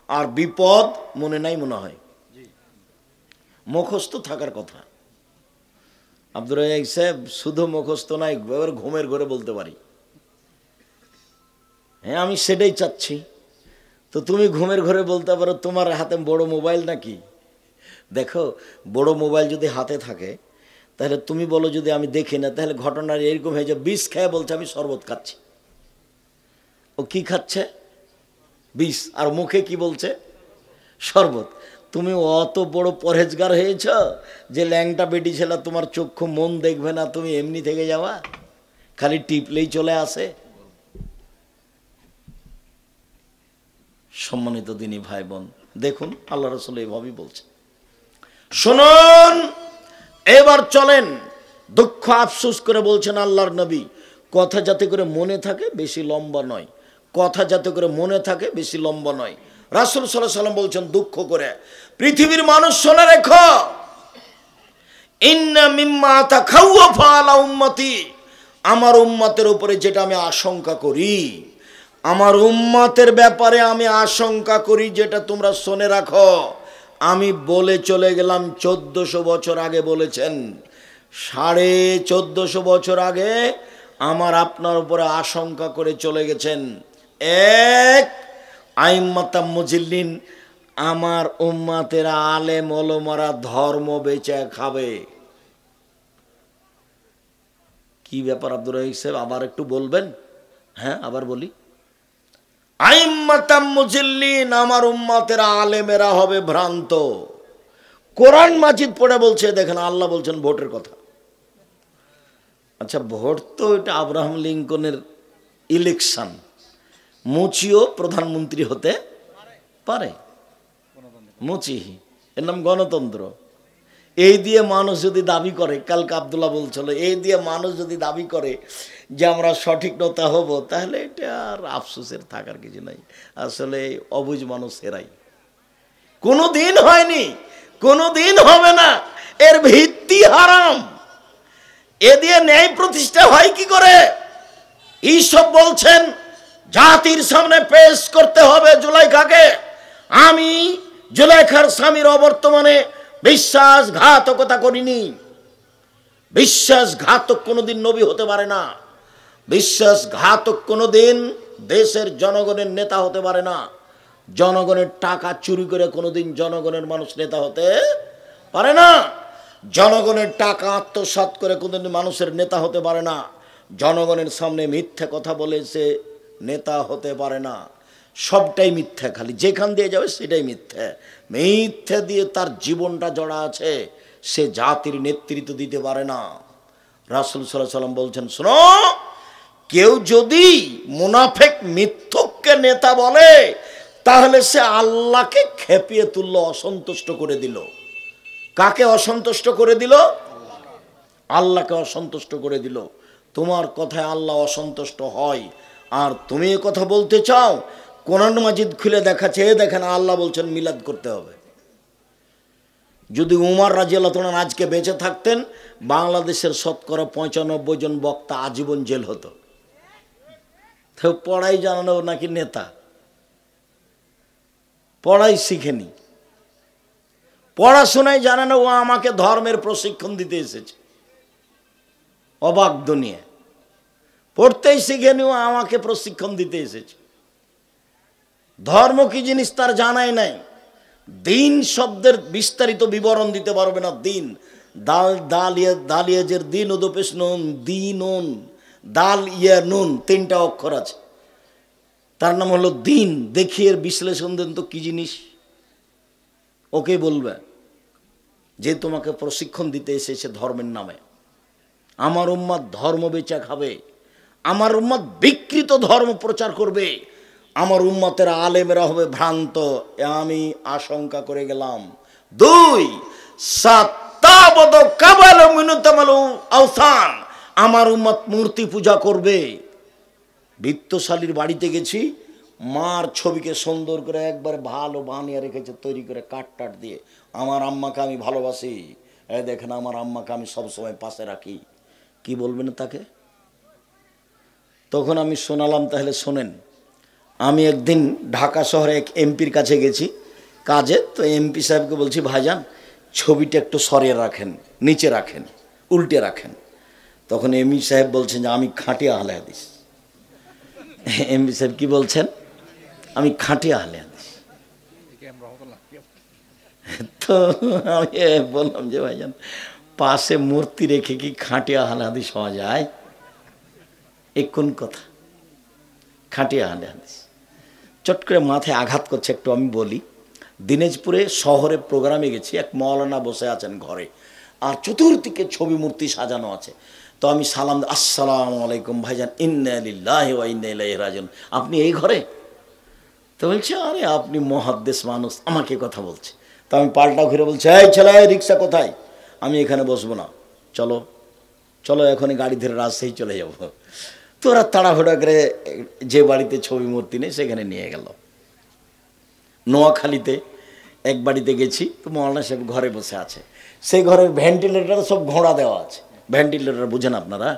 আর বিপদ। মনে নাই মনে হয়, মুখস্থ থাকার কথা। আব্দুর রাজ্জাক সাহেব শুধু মুখস্থ নাই, ঘুমের ঘরে বলতে পারি। হ্যাঁ, আমি সেটাই চাচ্ছি। তো তুমি ঘুমের ঘরে বলতে পারো, তোমার হাতে বড় মোবাইল নাকি? দেখো, বড় মোবাইল যদি হাতে থাকে তাহলে তুমি বলো যদি আমি দেখি না, তাহলে ঘটনা এরকম হয়ে যায়, বিষ খেয়ে বলছে আমি শরবত খাচ্ছি। ও কি খাচ্ছে? বিষ। আর মুখে কি বলছে? শরবত। তুমি অত বড় পরহেজগার হয়েছ যে ল্যাংটা বেটি ছেলে তোমার চক্ষু মন দেখবে না, তুমি এমনি থেকে যাওয়া, খালি টিপলেই চলে আসে। সম্মানিত দিনী ভাই বোন, দেখুন আল্লাহ রাসূল এইভাবেই বলছে। শুনুন, এবার চলেন। দুঃখ আফসোস করে বলছেন আল্লাহর নবী, কথা যাতে করে মনে থাকে, বেশি লম্বা নয়। কথা যাতে করে মনে থাকে, বেশি লম্বা নয়। রাসূল সাল্লাল্লাহু আলাইহি ওয়াসাল্লাম বলছেন দুঃখ করে, পৃথিবীর মানুষ শুনে রেখো, ইন্না মিম্মা তাখাওয়াফা আলা উম্মতি, আমার উম্মতের উপরে যেটা আমি আশঙ্কা করি, আমার উম্মতের ব্যাপারে আমি আশঙ্কা করি, যেটা তোমরা শুনে রাখো। আমি বলে চলে গেলাম 1400 বছর আগে বলেছেন, 1450 বছর আগে আমার আপনার উপরে আশঙ্কা করে চলে গেছেন। এক, আইম্মাতাম মুজিল্লিন, আমার উম্মতেরা আলেম ওলামারা ধর্ম বেচে খাবে। কি ব্যাপার আব্দুর রাজ্জাক সাহেব, আবার একটু বলবেন? হ্যাঁ, আবার বলি। আইম্মাতাম মুজিল্লিন, আমার উম্মতেরা আলেমেরা হবে ভ্রান্ত। কোরআন মাজিদ পড়ে বলছে, দেখেন আল্লাহ বলছেন ভোটের কথা। আচ্ছা, ভোট তো এটা আব্রাহাম লিঙ্কনের ইলেকশন, মুচিও প্রধানমন্ত্রী হতে পারে। মুচি, এর নাম গণতন্ত্র। এই দিয়ে মানুষ যদি দাবি করে, কালকে আব্দুল্লাহ বলছিল, এই দিয়ে মানুষ যদি দাবি করে যে আমরা সঠিক নেতা হব, তাহলে এটা আর আফসোসের থাকার কিছু নাই। আসলে অবুঝ মানুষ এরাই, কোনো দিন হয়নি, কোনো দিন হবে না, এর ভিত্তি হারাম। এ দিয়ে ন্যায় প্রতিষ্ঠা হয় কি করে? ঈসব বলছেন জাতির সামনে পেশ করতে হবে জুলাইখাকে। আমি জুলাইখার স্বামীর অবর্তমানে বিশ্বাসঘাতকতা করিনি। বিশ্বাসঘাতক কোনোদিন নবী হতে পারে না। বিশ্বাসঘাতক কোনোদিন দেশের জনগণের নেতা হতে পারে না। জনগণের টাকা চুরি করে কোনোদিন জনগণের মানুষ নেতা হতে পারে না। জনগণের টাকা আত্মসাৎ করে কোনোদিন মানুষের নেতা হতে পারে না। জনগণের সামনে মিথ্যে কথা বলে সে নেতা হতে পারে না। সবটাই মিথ্যা, খালি যেখান দিয়ে যাবে সেটাই মিথ্যা। মিথ্যা দিয়ে তার জীবনটা জড়া আছে, সে জাতির নেতৃত্ব দিতে পারে না। রাসূল সাল্লাল্লাহু আলাইহি ওয়াসাল্লাম বলছেন, শোনো, কেউ যদি মুনাফিক মিথ্যককে নেতা বলে, তাহলে সে আল্লাহকে খেপিয়ে তুললো, অসন্তুষ্ট করে দিল। কাকে অসন্তুষ্ট করে দিল? আল্লাহকে অসন্তুষ্ট করে দিল। তোমার কথায় আল্লাহ অসন্তুষ্ট হয়, আর তুমি এ কথা বলতে চাও? কোরআন মাজিদ খুলে দেখাচ্ছে, দেখেন আল্লাহ বলছেন মিলাদ করতে হবে। যদি উমর রাদিয়াল্লাহু তাআলা আজকে বেঁচে থাকতেন, বাংলাদেশের শতকরা 95 জন বক্তা আজীবন জেল হতো। তো পড়াই জানানো নাকি নেতা? পড়াই শিখেনি, পড়াশোনায় জানে না, ও আমাকে ধর্মের প্রশিক্ষণ দিতে এসেছে। অবাক দুনিয়া, পড়তেই শিখেনি, ও আমাকে প্রশিক্ষণ দিতে এসেছে। ধর্ম কি জিনিস তার জানাই নাই। দিন শব্দের বিস্তারিত বিবরণ দিতে পারবে না। দিন, দালিয়াজের দিন উদপেশ নুন, দিনুন, দাল ইয়া নুন, 3টা অক্ষর আছে, তার নাম হলো দিন। দেখিয়ে বিশ্লেষণ দেন তো কি জিনিস, ওকে বলবে যে তোমাকে প্রশিক্ষণ দিতে এসেছে ধর্মের নামে। আমার উম্মত ধর্ম বেচা খাবে, আমার উম্মত বিকৃত ধর্ম প্রচার করবে, আমার উম্মতের আলেমেরা হবে ভ্রান্ত, আমি আশঙ্কা করে গেলাম। 2, আমার উম্মত মূর্তি পূজা করবে। বিত্তশালীর বাড়িতে গেছি, মার ছবিকে সুন্দর করে একবার ভালো বানিয়ে রেখেছে তৈরি করে কাট টাট দিয়ে। আমার আম্মাকে আমি ভালোবাসি, এই দেখেন আমার আম্মাকে আমি সবসময় পাশে রাখি। কি বলবেন তাকে? তখন আমি শোনালাম, তাহলে শোনেন। আমি একদিন ঢাকা শহরে এক এমপির কাছে গেছি কাজে, তো এমপি সাহেবকে বলছি, ভাইজান ছবিটা একটু সরিয়ে রাখেন, নিচে রাখেন, উল্টে রাখেন। তখন এমপি সাহেব বলছেন যে আমি খাঁটি আহলে হাদিস। এমপি সাহেব কি বলছেন? আমি খাঁটি আহলে হাদিস। তো আমি বললাম যে ভাইজান পাশে মূর্তি রেখে কি খাঁটি আহলে হাদিস হওয়া যায়? এ কোন কথা? খাঁটি আহলে হাদিস চট করে মাথায় আঘাত করছে। একটু আমি বলি, দিনাজপুরে শহরে প্রোগ্রামে গেছি, এক মৌলানা বসে আছেন ঘরে, আর চতুর্দিকে ছবি মূর্তি সাজানো আছে। তো আমি সালাম, আসসালামু আলাইকুম ভাইজান, ইন্না লিল্লাহি ওয়া ইন্না ইলাইহি রাজিউন, আপনি এই ঘরে? তো বলছে, আরে আপনি মুহাদ্দিস মানুষ, আমাকে কথা বলছে। তো আমি পাল্টা ঘুরে বলছি, এই ছেলে, রিক্সা কোথায়? আমি এখানে বসবো না, চলো চলো এখনই গাড়ি ধরে রাজশাহী চলে যাব। তো ওরা তাড়াহুড়া করে যে বাড়িতে ছবি মূর্তি নেই সেখানে নিয়ে গেল। নোয়াখালীতে এক বাড়িতে গেছি, তো মৌলানা সাহেব ঘরে বসে আছে, সেই ঘরের ভেন্টিলেটার সব ঘোড়া দেওয়া আছে। ভেন্টিলেটার বুঝেন আপনারা?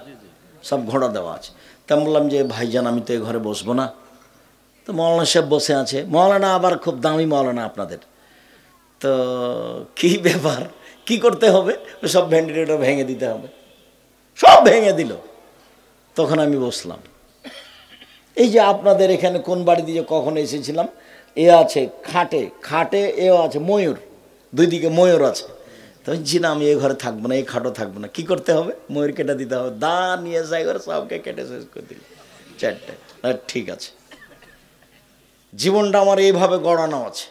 সব ঘোড়া দেওয়া আছে। তা বললাম যে ভাইজান আমি তো এই ঘরে বসবো না। তো মৌলানা সাহেব বসে আছে, মৌলানা আবার খুব দামি মৌলানা আপনাদের। তো কি ব্যাপার, কি করতে হবে? সব ভেন্টিলেটার ভেঙে দিতে হবে। সব ভেঙে দিল। তখন আমি বসলাম। এই যে আপনাদের এখানে কোন বাড়ি দিয়ে কখন এসেছিলাম, এ আছে খাটে, খাটে এও আছে ময়ূর, দুই দিকে ময়ূর আছে। তো জি না, আমি এই ঘরে থাকবো না, এই খাটও থাকবো না। কি করতে হবে? ময়ূর কেটে দিতে হবে। দা নিয়ে যাই ঘরে, সবকে কেটে শেষ করে দিল, চারটে। ঠিক আছে, জীবনটা আমার এইভাবে গড়ানো আছে।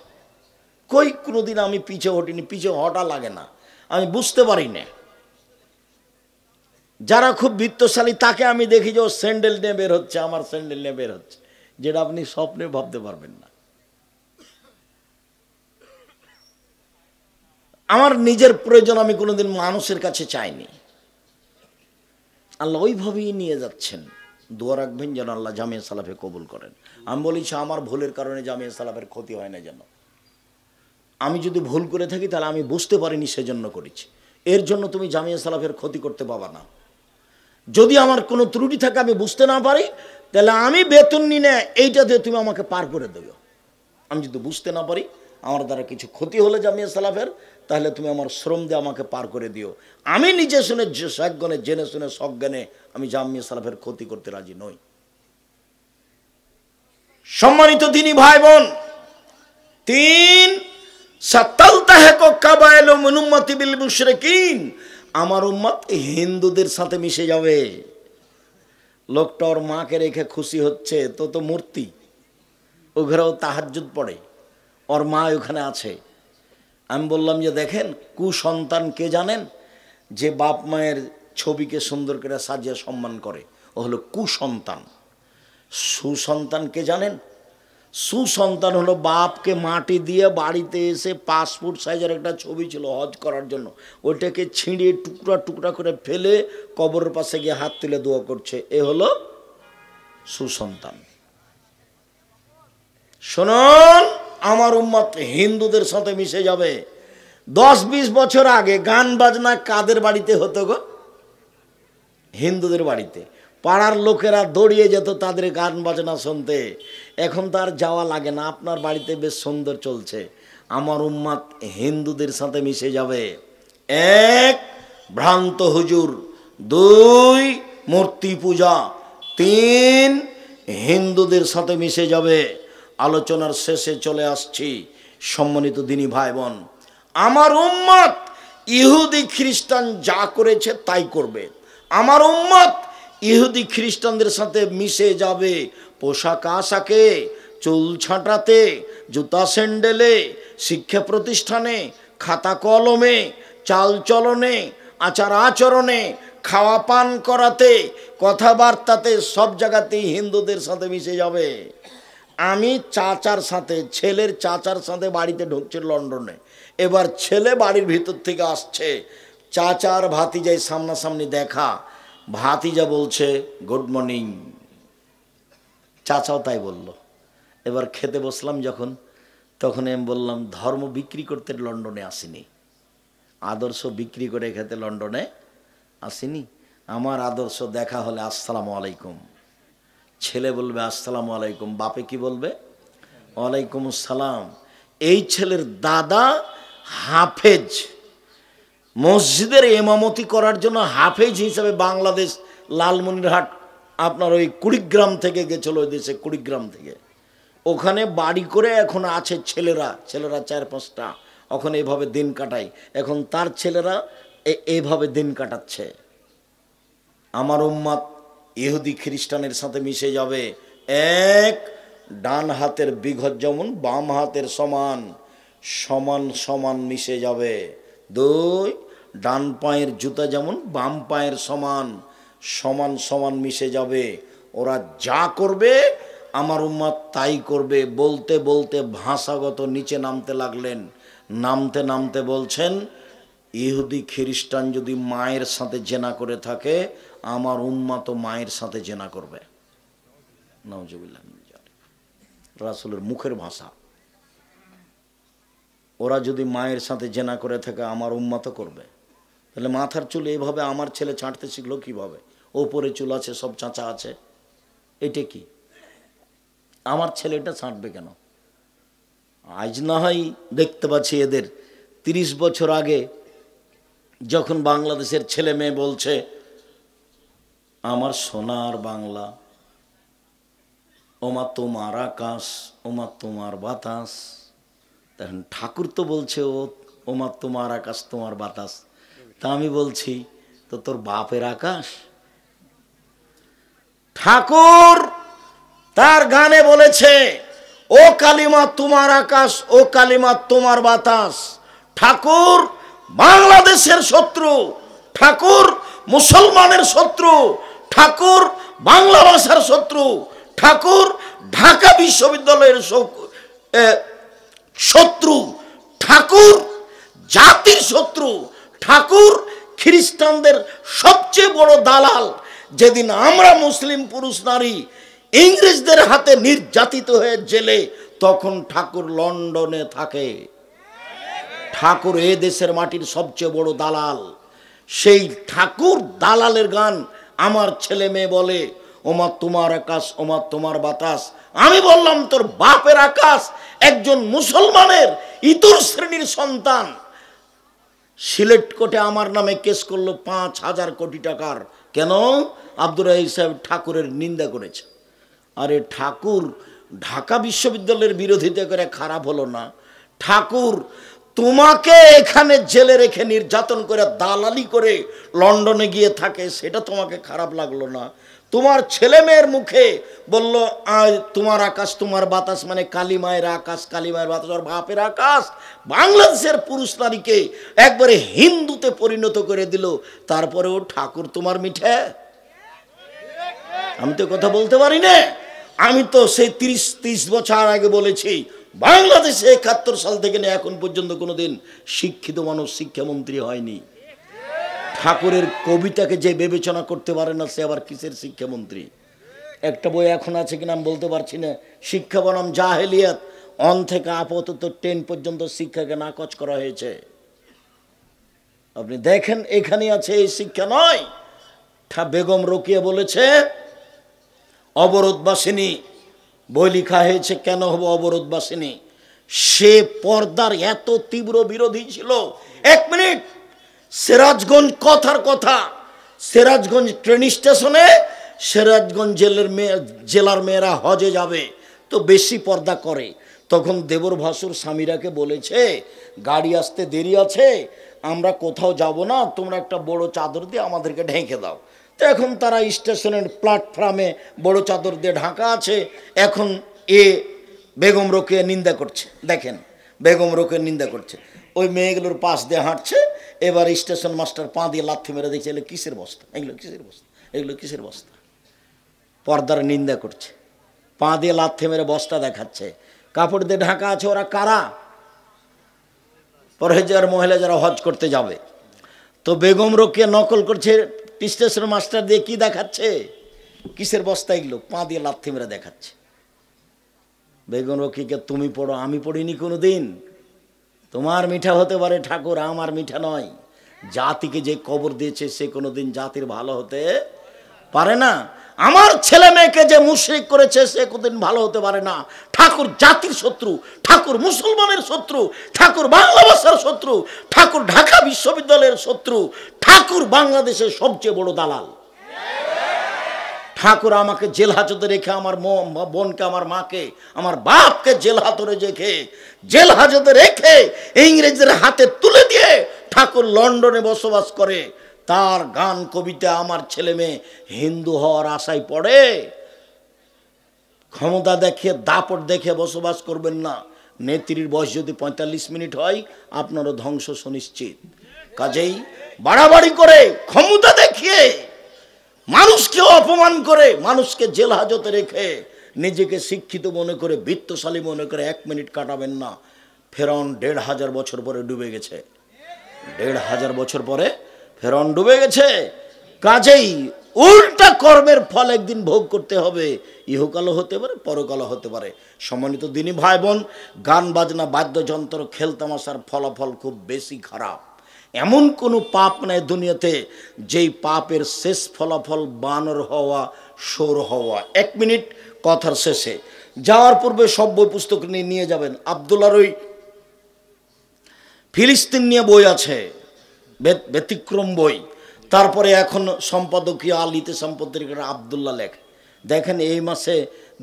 কই কোনোদিন আমি পিছে হটিনি, পিছে হটা লাগে না, আমি বুঝতে পারি না। যারা খুব বিত্তশালী তাকে আমি দেখি যে ও স্যান্ডেল নিয়ে বের হচ্ছে, আমার স্যান্ডেল নিয়ে বের হচ্ছে, যেটা আপনি স্বপ্নে ভাবতে পারবেন না। আমার নিজের প্রয়োজন আমি কোনোদিন মানুষের কাছে চাইনি। আল্লাহ ওইভাবেই নিয়ে যাচ্ছেন। দোয়া রাখবেন যেন আল্লাহ জামিয়া সালাফে কবুল করেন। আমি বলেছি আমার ভুলের কারণে জামিয়া সালাফের ক্ষতি হয় না যেন। আমি যদি ভুল করে থাকি তাহলে আমি বুঝতে পারিনি, সেজন্য করেছি। এর জন্য তুমি জামিয়া সালাফের ক্ষতি করতে পারবা না। যদি আমার কোনো ত্রুটি থাকে আমি বুঝতে না পারি, তাহলে আমি বেতন নিয়ে না এইটা দিয়ে তুমি আমাকে পার করে দেবে। আমি যদি বুঝতে না পারি, আমার দ্বারা কিছু ক্ষতি হলে জামিয়া সালাফের, তাহলে তুমি আমার শ্রম দিয়ে আমাকে পার করে দিও। আমি নিজে শুনে সজ্ঞানে, জেনে শুনে সজ্ঞানে আমি জামিয়া সালাফের ক্ষতি করতে রাজি নই। সম্মানিত দিনী ভাই বোন, 3 সাতালতাহাকু কাবাইলু মিন উম্মতি বিল মুশরিকিন, আমার উম্মত হিন্দুদের সাথে মিশে যাবে। লোকটা ওর মাকে রেখে খুশি হচ্ছে, তো মূর্তি, ও ঘরেও তাহাজ্জুদ পড়ে, ওর মা ওখানে আছে। আমি বললাম যে দেখেন, কুসন্তান কে জানেন? যে বাপ মায়ের ছবিকে সুন্দর করে সাজিয়ে সম্মান করে, ও হলো কুসন্তান। সুসন্তান কে জানেন? সুসন্তান হলো বাপকে মাটি দিয়ে বাড়িতে এসে পাসপোর্ট সাইজের একটা ছবি ছিল হজ করার জন্য, ওইটাকে ছিঁড়ে টুকরা টুকরা করে ফেলে কবরের পাশে গিয়ে হাত তুলে দোয়া করছে, এ হলো সুসন্তান। শুনুন, আমার উম্মত হিন্দুদের সাথে মিশে যাবে। 10-20 বছর আগে গান বাজনা কাদের বাড়িতে হতো গো? হিন্দুদের বাড়িতে। পাড়ার লোকেরা দৌড়িয়ে যেত তাদের গান বাজনা শুনতে। এখন তো আর যাওয়া লাগে না, আপনার বাড়িতে বেশ সুন্দর চলছে। আমার উম্মত হিন্দুদের সাথে মিশে যাবে। 1 ভ্রান্ত হুজুর, 2 মূর্তি পূজা, 3 হিন্দুদের সাথে মিশে যাবে। আলোচনার শেষে চলে আসছি। সম্মানিত দিনী ভাই বোন, আমার উম্মত ইহুদি খ্রিস্টান যা করেছে তাই করবে। আমার উম্মত ইহুদি খ্রিস্টানদের সাথে মিশে যাবে। পোশাক আশাকে, চুল ছাঁটাতে, জুতা স্যান্ডেলে, শিক্ষা প্রতিষ্ঠানে, খাতা কলমে, চাল চলনে, আচার আচরণে, খাওয়া পান করাতে, কথাবার্তাতে, সব জায়গাতেই হিন্দুদের সাথে মিশে যাবে। আমি চাচার সাথে, ছেলের চাচার সাথে বাড়িতে ঢুকছে লন্ডনে। এবার ছেলে বাড়ির ভিতর থেকে আসছে, চাচার ভাতিজাই সামনাসামনি দেখা। ভাতিজা বলছে গুড মর্নিং, চাচাও তাই বলল। এবার খেতে বসলাম যখন, তখন আমি বললাম ধর্ম বিক্রি করতে লন্ডনে আসিনি, আদর্শ বিক্রি করে খেতে লন্ডনে আসিনি। আমার আদর্শ দেখা হলে আসসালামু আলাইকুম, ছেলে বলবে আসসালামু আলাইকুম, বাপে কি বলবে? ওয়ালাইকুম আসসালাম। এই ছেলের দাদা হাফেজ, মসজিদের ইমামতি করার জন্য হাফেজ হিসাবে বাংলাদেশ লালমনিরহাট আপনার ওই কুড়িগ্রাম থেকে গেছিল, ওই দেশে কুড়িগ্রাম থেকে, ওখানে বাড়ি করে এখন আছে ছেলেরা 4-5টা, ওখানে এভাবে দিন কাটায়। এখন তার ছেলেরা এইভাবে দিন কাটাচ্ছে। আমার উম্মত ইহুদি খ্রিস্টানের সাথে মিশে যাবে। এক, ডান হাতের বিঘত যেমন বাম হাতের সমান, সমান সমান মিশে যাবে। দুই, ডান পায়ের জুতা যেমন বাম পায়ের সমান, সমান সমান মিশে যাবে। ওরা যা করবে আমার উম্মত তাই করবে। বলতে বলতে ভাষাগত নিচে নামতে লাগলেন, নামতে নামতে বলছেন ইহুদি খ্রিস্টান যদি মায়ের সাথে জেনা করে থাকে আমার উম্মত মায়ের সাথে জেনা করবে। নাউজুবিল্লাহ, রাসূলের মুখের ভাষা। ওরা যদি মায়ের সাথে জেনা করে থাকে আমার উম্মত করবে। তাহলে মাথার চুল এইভাবে আমার ছেলে ছাঁটতে শিখলো কিভাবে? ওপরে চুল আছে, সব চাঁচা আছে, এটা কি? আমার ছেলেটা ছাঁটবে কেন? আজ না হয় দেখতে পাচ্ছি এদের 30 বছর আগে যখন বাংলাদেশের ছেলে মেয়ে বলছে আমার সোনার বাংলা, ওমা তোমার আকাশ, ওমা তোমার বাতাস, তখন ঠাকুর তো বলছে ওমা তোমার আকাশ তোমার বাতাস, তা আমি বলছি তো তোর বাপের আকাশ। ঠাকুর তার গানে বলেছে ও কালিমা তোমার আকাশ, ও কালিমা তোমার বাতাস। ঠাকুর বাংলাদেশের শত্রু, ঠাকুর মুসলমানের শত্রু, ঠাকুর বাংলা ভাষার শত্রু, ঠাকুর ঢাকা বিশ্ববিদ্যালয়ের শত্রু, ঠাকুর জাতির শত্রু, ঠাকুর খ্রিস্টানদের সবচেয়ে বড় দালাল। যেদিন আমরা মুসলিম পুরুষ নারী ইংরেজদের হাতে নির্যাতিত হয়ে জেলে, তখন ঠাকুর লন্ডনে থাকে। ঠাকুর এ দেশের মাটির সবচেয়ে বড় দালাল। সেই ঠাকুর দালালের গান আমার ছেলে মেয়ে বলে ওমা তোমার আকাশ, ওমা তোমার বাতাস। আমি বললাম তোর বাপের আকাশ। একজন মুসলমানের ইতর শ্রেণীর সন্তান সিলেট কোর্টে আমার নামে কেস করলো 5,000 কোটি টাকার। কেন? আব্দুর রাহিম সাহেব ঠাকুরের নিন্দা করেছে। আরে ঠাকুর ঢাকা বিশ্ববিদ্যালয়ের বিরোধিতা করে খারাপ হলো না? ঠাকুর তোমাকে এখানে জেলে রেখে নির্যাতন করে দালালি করে লন্ডনে গিয়ে থাকে, সেটা তোমাকে খারাপ লাগলো না? তোমার ছেলে মেয়ের মুখে বলল তোমার আকাশ তোমার বাতাস, মানে কালিমায়ের আকাশ কালিমায়ের বাতাস, আর বাপের আকাশ। বাংলাদেশের পুরুষ নারীকে একবারে হিন্দুতে পরিণত করে দিল। তারপরেও ঠাকুর তোমার মিঠে। আমি তো কথা বলতে পারি না। আমি তো সেই 30 বছর আগে বলেছি বাংলাদেশে 71 সাল থেকে নিয়ে এখন পর্যন্ত কোনোদিন শিক্ষিত মানুষ শিক্ষামন্ত্রী হয়নি। ঠাকুরের কবিতাকে যে বিবেচনা করতে পারে না সে আবার কিসের শিক্ষামন্ত্রী? একটা বই এখন আছে কিনা আমি বলতে পারছি না, শিক্ষা বনাম জাহেলিয়াত, 1 থেকে আপাতত 10 পর্যন্ত শিক্ষাকে নাকচ করা হয়েছে। আপনি দেখেন এখানে আছে, এই শিক্ষা নয়। বেগম রোকেয়া বলেছে অবরোধবাসিনী, বই লেখা হয়েছে কেন হবো অবরোধবাসিনী। সে পর্দার এত তীব্র বিরোধী ছিল। 1 মিনিট, সিরাজগঞ্জ কথার কথা, সিরাজগঞ্জ ট্রেন স্টেশনে সিরাজগঞ্জ জেলার মেয়েরা হজে যাবে তো বেশি পর্দা করে। তখন দেবর ভাসুর স্বামীরাকে বলেছে গাড়ি আসতে দেরি আছে, আমরা কোথাও যাব না, তোমরা একটা বড় চাদর দিয়ে আমাদেরকে ঢেকে দাও। তো এখন তারা স্টেশনের প্ল্যাটফর্মে বড় চাদর দিয়ে ঢাকা আছে। এখন বেগম রোকেয়া নিন্দা করছে। দেখেন বেগম রোকেয়া নিন্দা করছে, ওই মেয়েগুলোর পাশ দিয়ে হাঁটছে। এবার স্টেশন মাস্টার পা দিয়ে লাথি মেরে দেখছে এগুলো কিসের বস্তা, এগুলো কিসের বস্তা, এগুলো কিসের বস্তা। পর্দার নিন্দা করছে, পা দিয়ে লাথি মেরে বস্তা দেখাচ্ছে। কাপড় দিয়ে ঢাকা আছে। ওরা কারা? পরহেজগার মহিলা যারা হজ করতে যাবে। তো বেগম রোকেয়া নকল করছে, স্টেশন মাস্টার দিয়ে কি দেখাচ্ছে, কিসের বস্তা এগুলো, পা দিয়ে লাথি মেরে দেখাচ্ছে। বেগুন রকিকে তুমি পড়ো, আমি পড়িনি কোনো দিন। তোমার মিঠা হতে পারে ঠাকুর, আমার মিঠা নয়। জাতিকে যে কবর দিয়েছে সে কোনোদিন জাতির ভালো হতে পারে না। আমার ছেলে মেয়েকে যে মুশরিক করেছে সে কোনদিন ভালো হতে পারে না। ঠাকুর জাতির শত্রু, ঠাকুর মুসলমানের শত্রু, ঠাকুর বাংলা ভাষার শত্রু, ঠাকুর ঢাকা বিশ্ববিদ্যালয়ের শত্রু, ঠাকুর বাংলাদেশের সবচেয়ে বড় দালাল। ঠাকুর আমাকে জেল হাজতে রেখে, আমার বোনকে, আমার মাকে, আমার বাপকে জেল হাজতে রেখে ইংরেজদের হাতে তুলে দিয়ে ঠাকুর লন্ডনে বসবাস করে। তার গান কবিতা আমার ছেলে মেয়ে হিন্দু হওয়ার আশায় পড়ে। ক্ষমতা দেখে, দাপট দেখে বসবাস করবেন না। নেত্রীর বয়স যদি 45 মিনিট হয়, আপনারও ধ্বংস সুনিশ্চিত। কাজেই বাড়াবাড়ি করে, ক্ষমতা দেখিয়ে, মানুষকে অপমান করে, মানুষকে জেল হাজতে রেখে, নিজেকে শিক্ষিত মনে করে, বিত্তশালী মনে করে 1 মিনিট কাটাবেন না। ফেরাউন 1500 বছর পরে ডুবে গেছে। 1500 বছর পরে ফেরাউন ডুবে গেছে। কাজেই উল্টা কর্মের ফল একদিন ভোগ করতে হবে। ইহকালও হতে পারে, পরকালও হতে পারে। সম্মানিত দিনী ভাই বোন, গান বাজনা, বাদ্যযন্ত্র, খেলতামাশার ফলাফল খুব বেশি খারাপ। এমন কোনো পাপ নেই দুনিয়াতে যেই পাপের শেষ ফলাফল বানর হওয়া, সোর হওয়া। 1 মিনিট কথার শেষে যাওয়ার পূর্বে সব বই পুস্তক নিয়ে যাবেন। আব্দুল্লাহর ওই ফিলিস্তিন নিয়ে বই আছে, ব্যতিক্রম বই। তারপরে এখন সম্পাদকীয় আলিতে সম্পাদকের আব্দুল্লাহ লেখে। দেখেন এই মাসে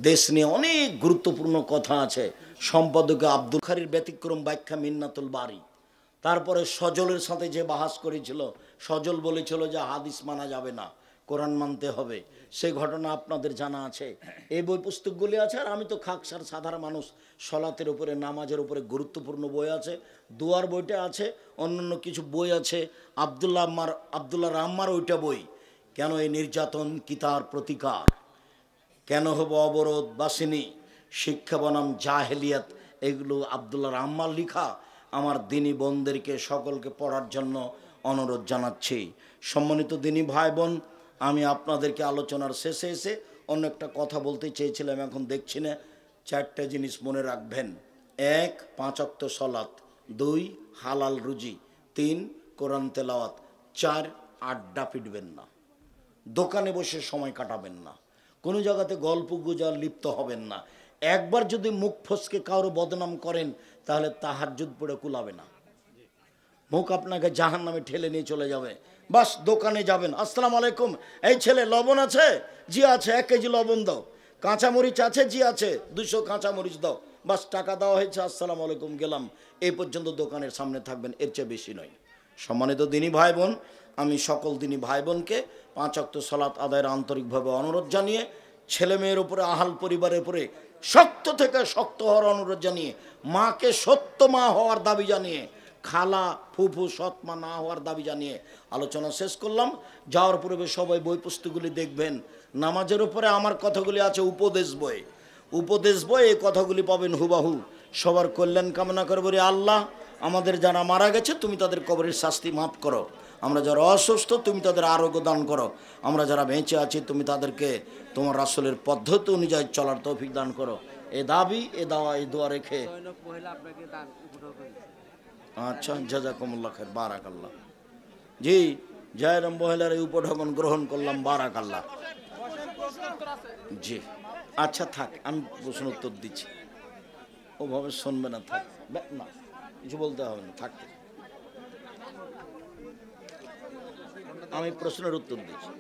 দেশ নিয়ে অনেক গুরুত্বপূর্ণ কথা আছে। সম্পাদক আব্দুল খারির ব্যতিক্রম ব্যাখ্যা মিন্নাতুল বারি। তারপরে সজলের সাথে যে বাহাস করেছিল, সজল বলেছিল যে হাদিস মানা যাবে না, কোরআন মানতে হবে। সেই ঘটনা আপনাদের জানা আছে। এই বই পুস্তকগুলি আছে। আর আমি তো খাকসার সাধারণ মানুষ, সলাতের উপরে, নামাজের উপরে গুরুত্বপূর্ণ বই আছে। দুয়ার বইটা আছে, অন্যান্য কিছু বই আছে। আব্দুল্লাহ রাম্মার ওইটা বই, কেন এই নির্যাতন কি তার প্রতিকার, কেন হব অবরোধ বাসিনী, শিক্ষা বনাম জাহেলিয়াত, এগুলো আব্দুল্লাহ রাম্মার লিখা। আমার দিনী বোনদেরকে সকলকে পড়ার জন্য অনুরোধ জানাচ্ছি। সম্মানিত দিনী ভাই বোন, আমি আপনাদেরকে আলোচনার শেষে এসে অন্য একটা কথা বলতে চেয়েছিলাম, এখন দেখছি না। 4টা জিনিস মনে রাখবেন। 1 5 ওয়াক্ত সালাত, 2 হালাল রুজি, 3 কোরআন তেলাওয়াত, 4 আড্ডা পিটবেন না, দোকানে বসে সময় কাটাবেন না, কোনো জায়গাতে গল্প গুজব লিপ্ত হবেন না। একবার যদি মুখ ফসকে কারো বদনাম করেন তাহলে তাহাজ্জুদ পড়ে কুলাবে না। মুখ আপনাকে জাহান্নামে ঠেলে নিয়ে চলে যাবে। বাস দোকানে যাবেন, আসসালামু আলাইকুম, এই ছেলে লবণ আছে? জি আছে, 1 কেজি লবণ দাও। কাঁচামরিচ আছে? জি আছে, 200 কাঁচামরিচ দাও। বাস টাকা দেওয়া হয়েছে, আসসালামু আলাইকুম, গেলাম। এই পর্যন্ত দোকানের সামনে থাকবেন, এর চেয়ে বেশি নয়। সম্মানিত দিনী ভাই বোন, আমি সকল দিনী ভাই বোনকে 5 ওয়াক্ত সালাত আদায়ের আন্তরিকভাবে অনুরোধ জানিয়ে, ছেলে মেয়ের উপরে, আহাল পরিবারের উপরে শক্ত থেকে শক্ত হওয়ার অনুরোধ জানিয়ে, মাকে সত্য মা হওয়ার দাবি জানিয়ে, খালা ফুফু সৎ মা না হওয়ার দাবি জানিয়ে আলোচনা শেষ করলাম। যাওয়ার পূর্বে সবাই বই পুস্তকগুলি দেখবেন। নামাজের উপরে আমার কথাগুলি আছে উপদেশ বই, উপদেশ বই, এই কথাগুলি পাবেন হুবাহু। সবার কল্যাণ কামনা করে বলি, আল্লাহ আমাদের যারা মারা গেছে তুমি তাদের কবরের শাস্তি মাফ করো। আমরা যারা অসুস্থ তুমি তাদের আরোগ্য দান করো। আমরা যারা বেঁচে আছি তুমি তাদেরকে তোমার রাসূলের পদ্ধতি অনুযায়ী চলার তৌফিক দান করো। এ দাবি, এ দাওয়া, এই দোয়া রেখে, আচ্ছা, জাযাকুমুল্লাহ খাইর, বারাকাল্লাহ। জি, জয়রাম মহিলার এই উপঢৌকন গ্রহণ করলাম, বারাকাল্লাহ। জি আচ্ছা থাক, আমি প্রশ্ন উত্তর দিচ্ছি, ওভাবে শুনবে না, থাক না, কিছু বলতে হবে না, থাকতে আমি প্রশ্নের উত্তর দিচ্ছি।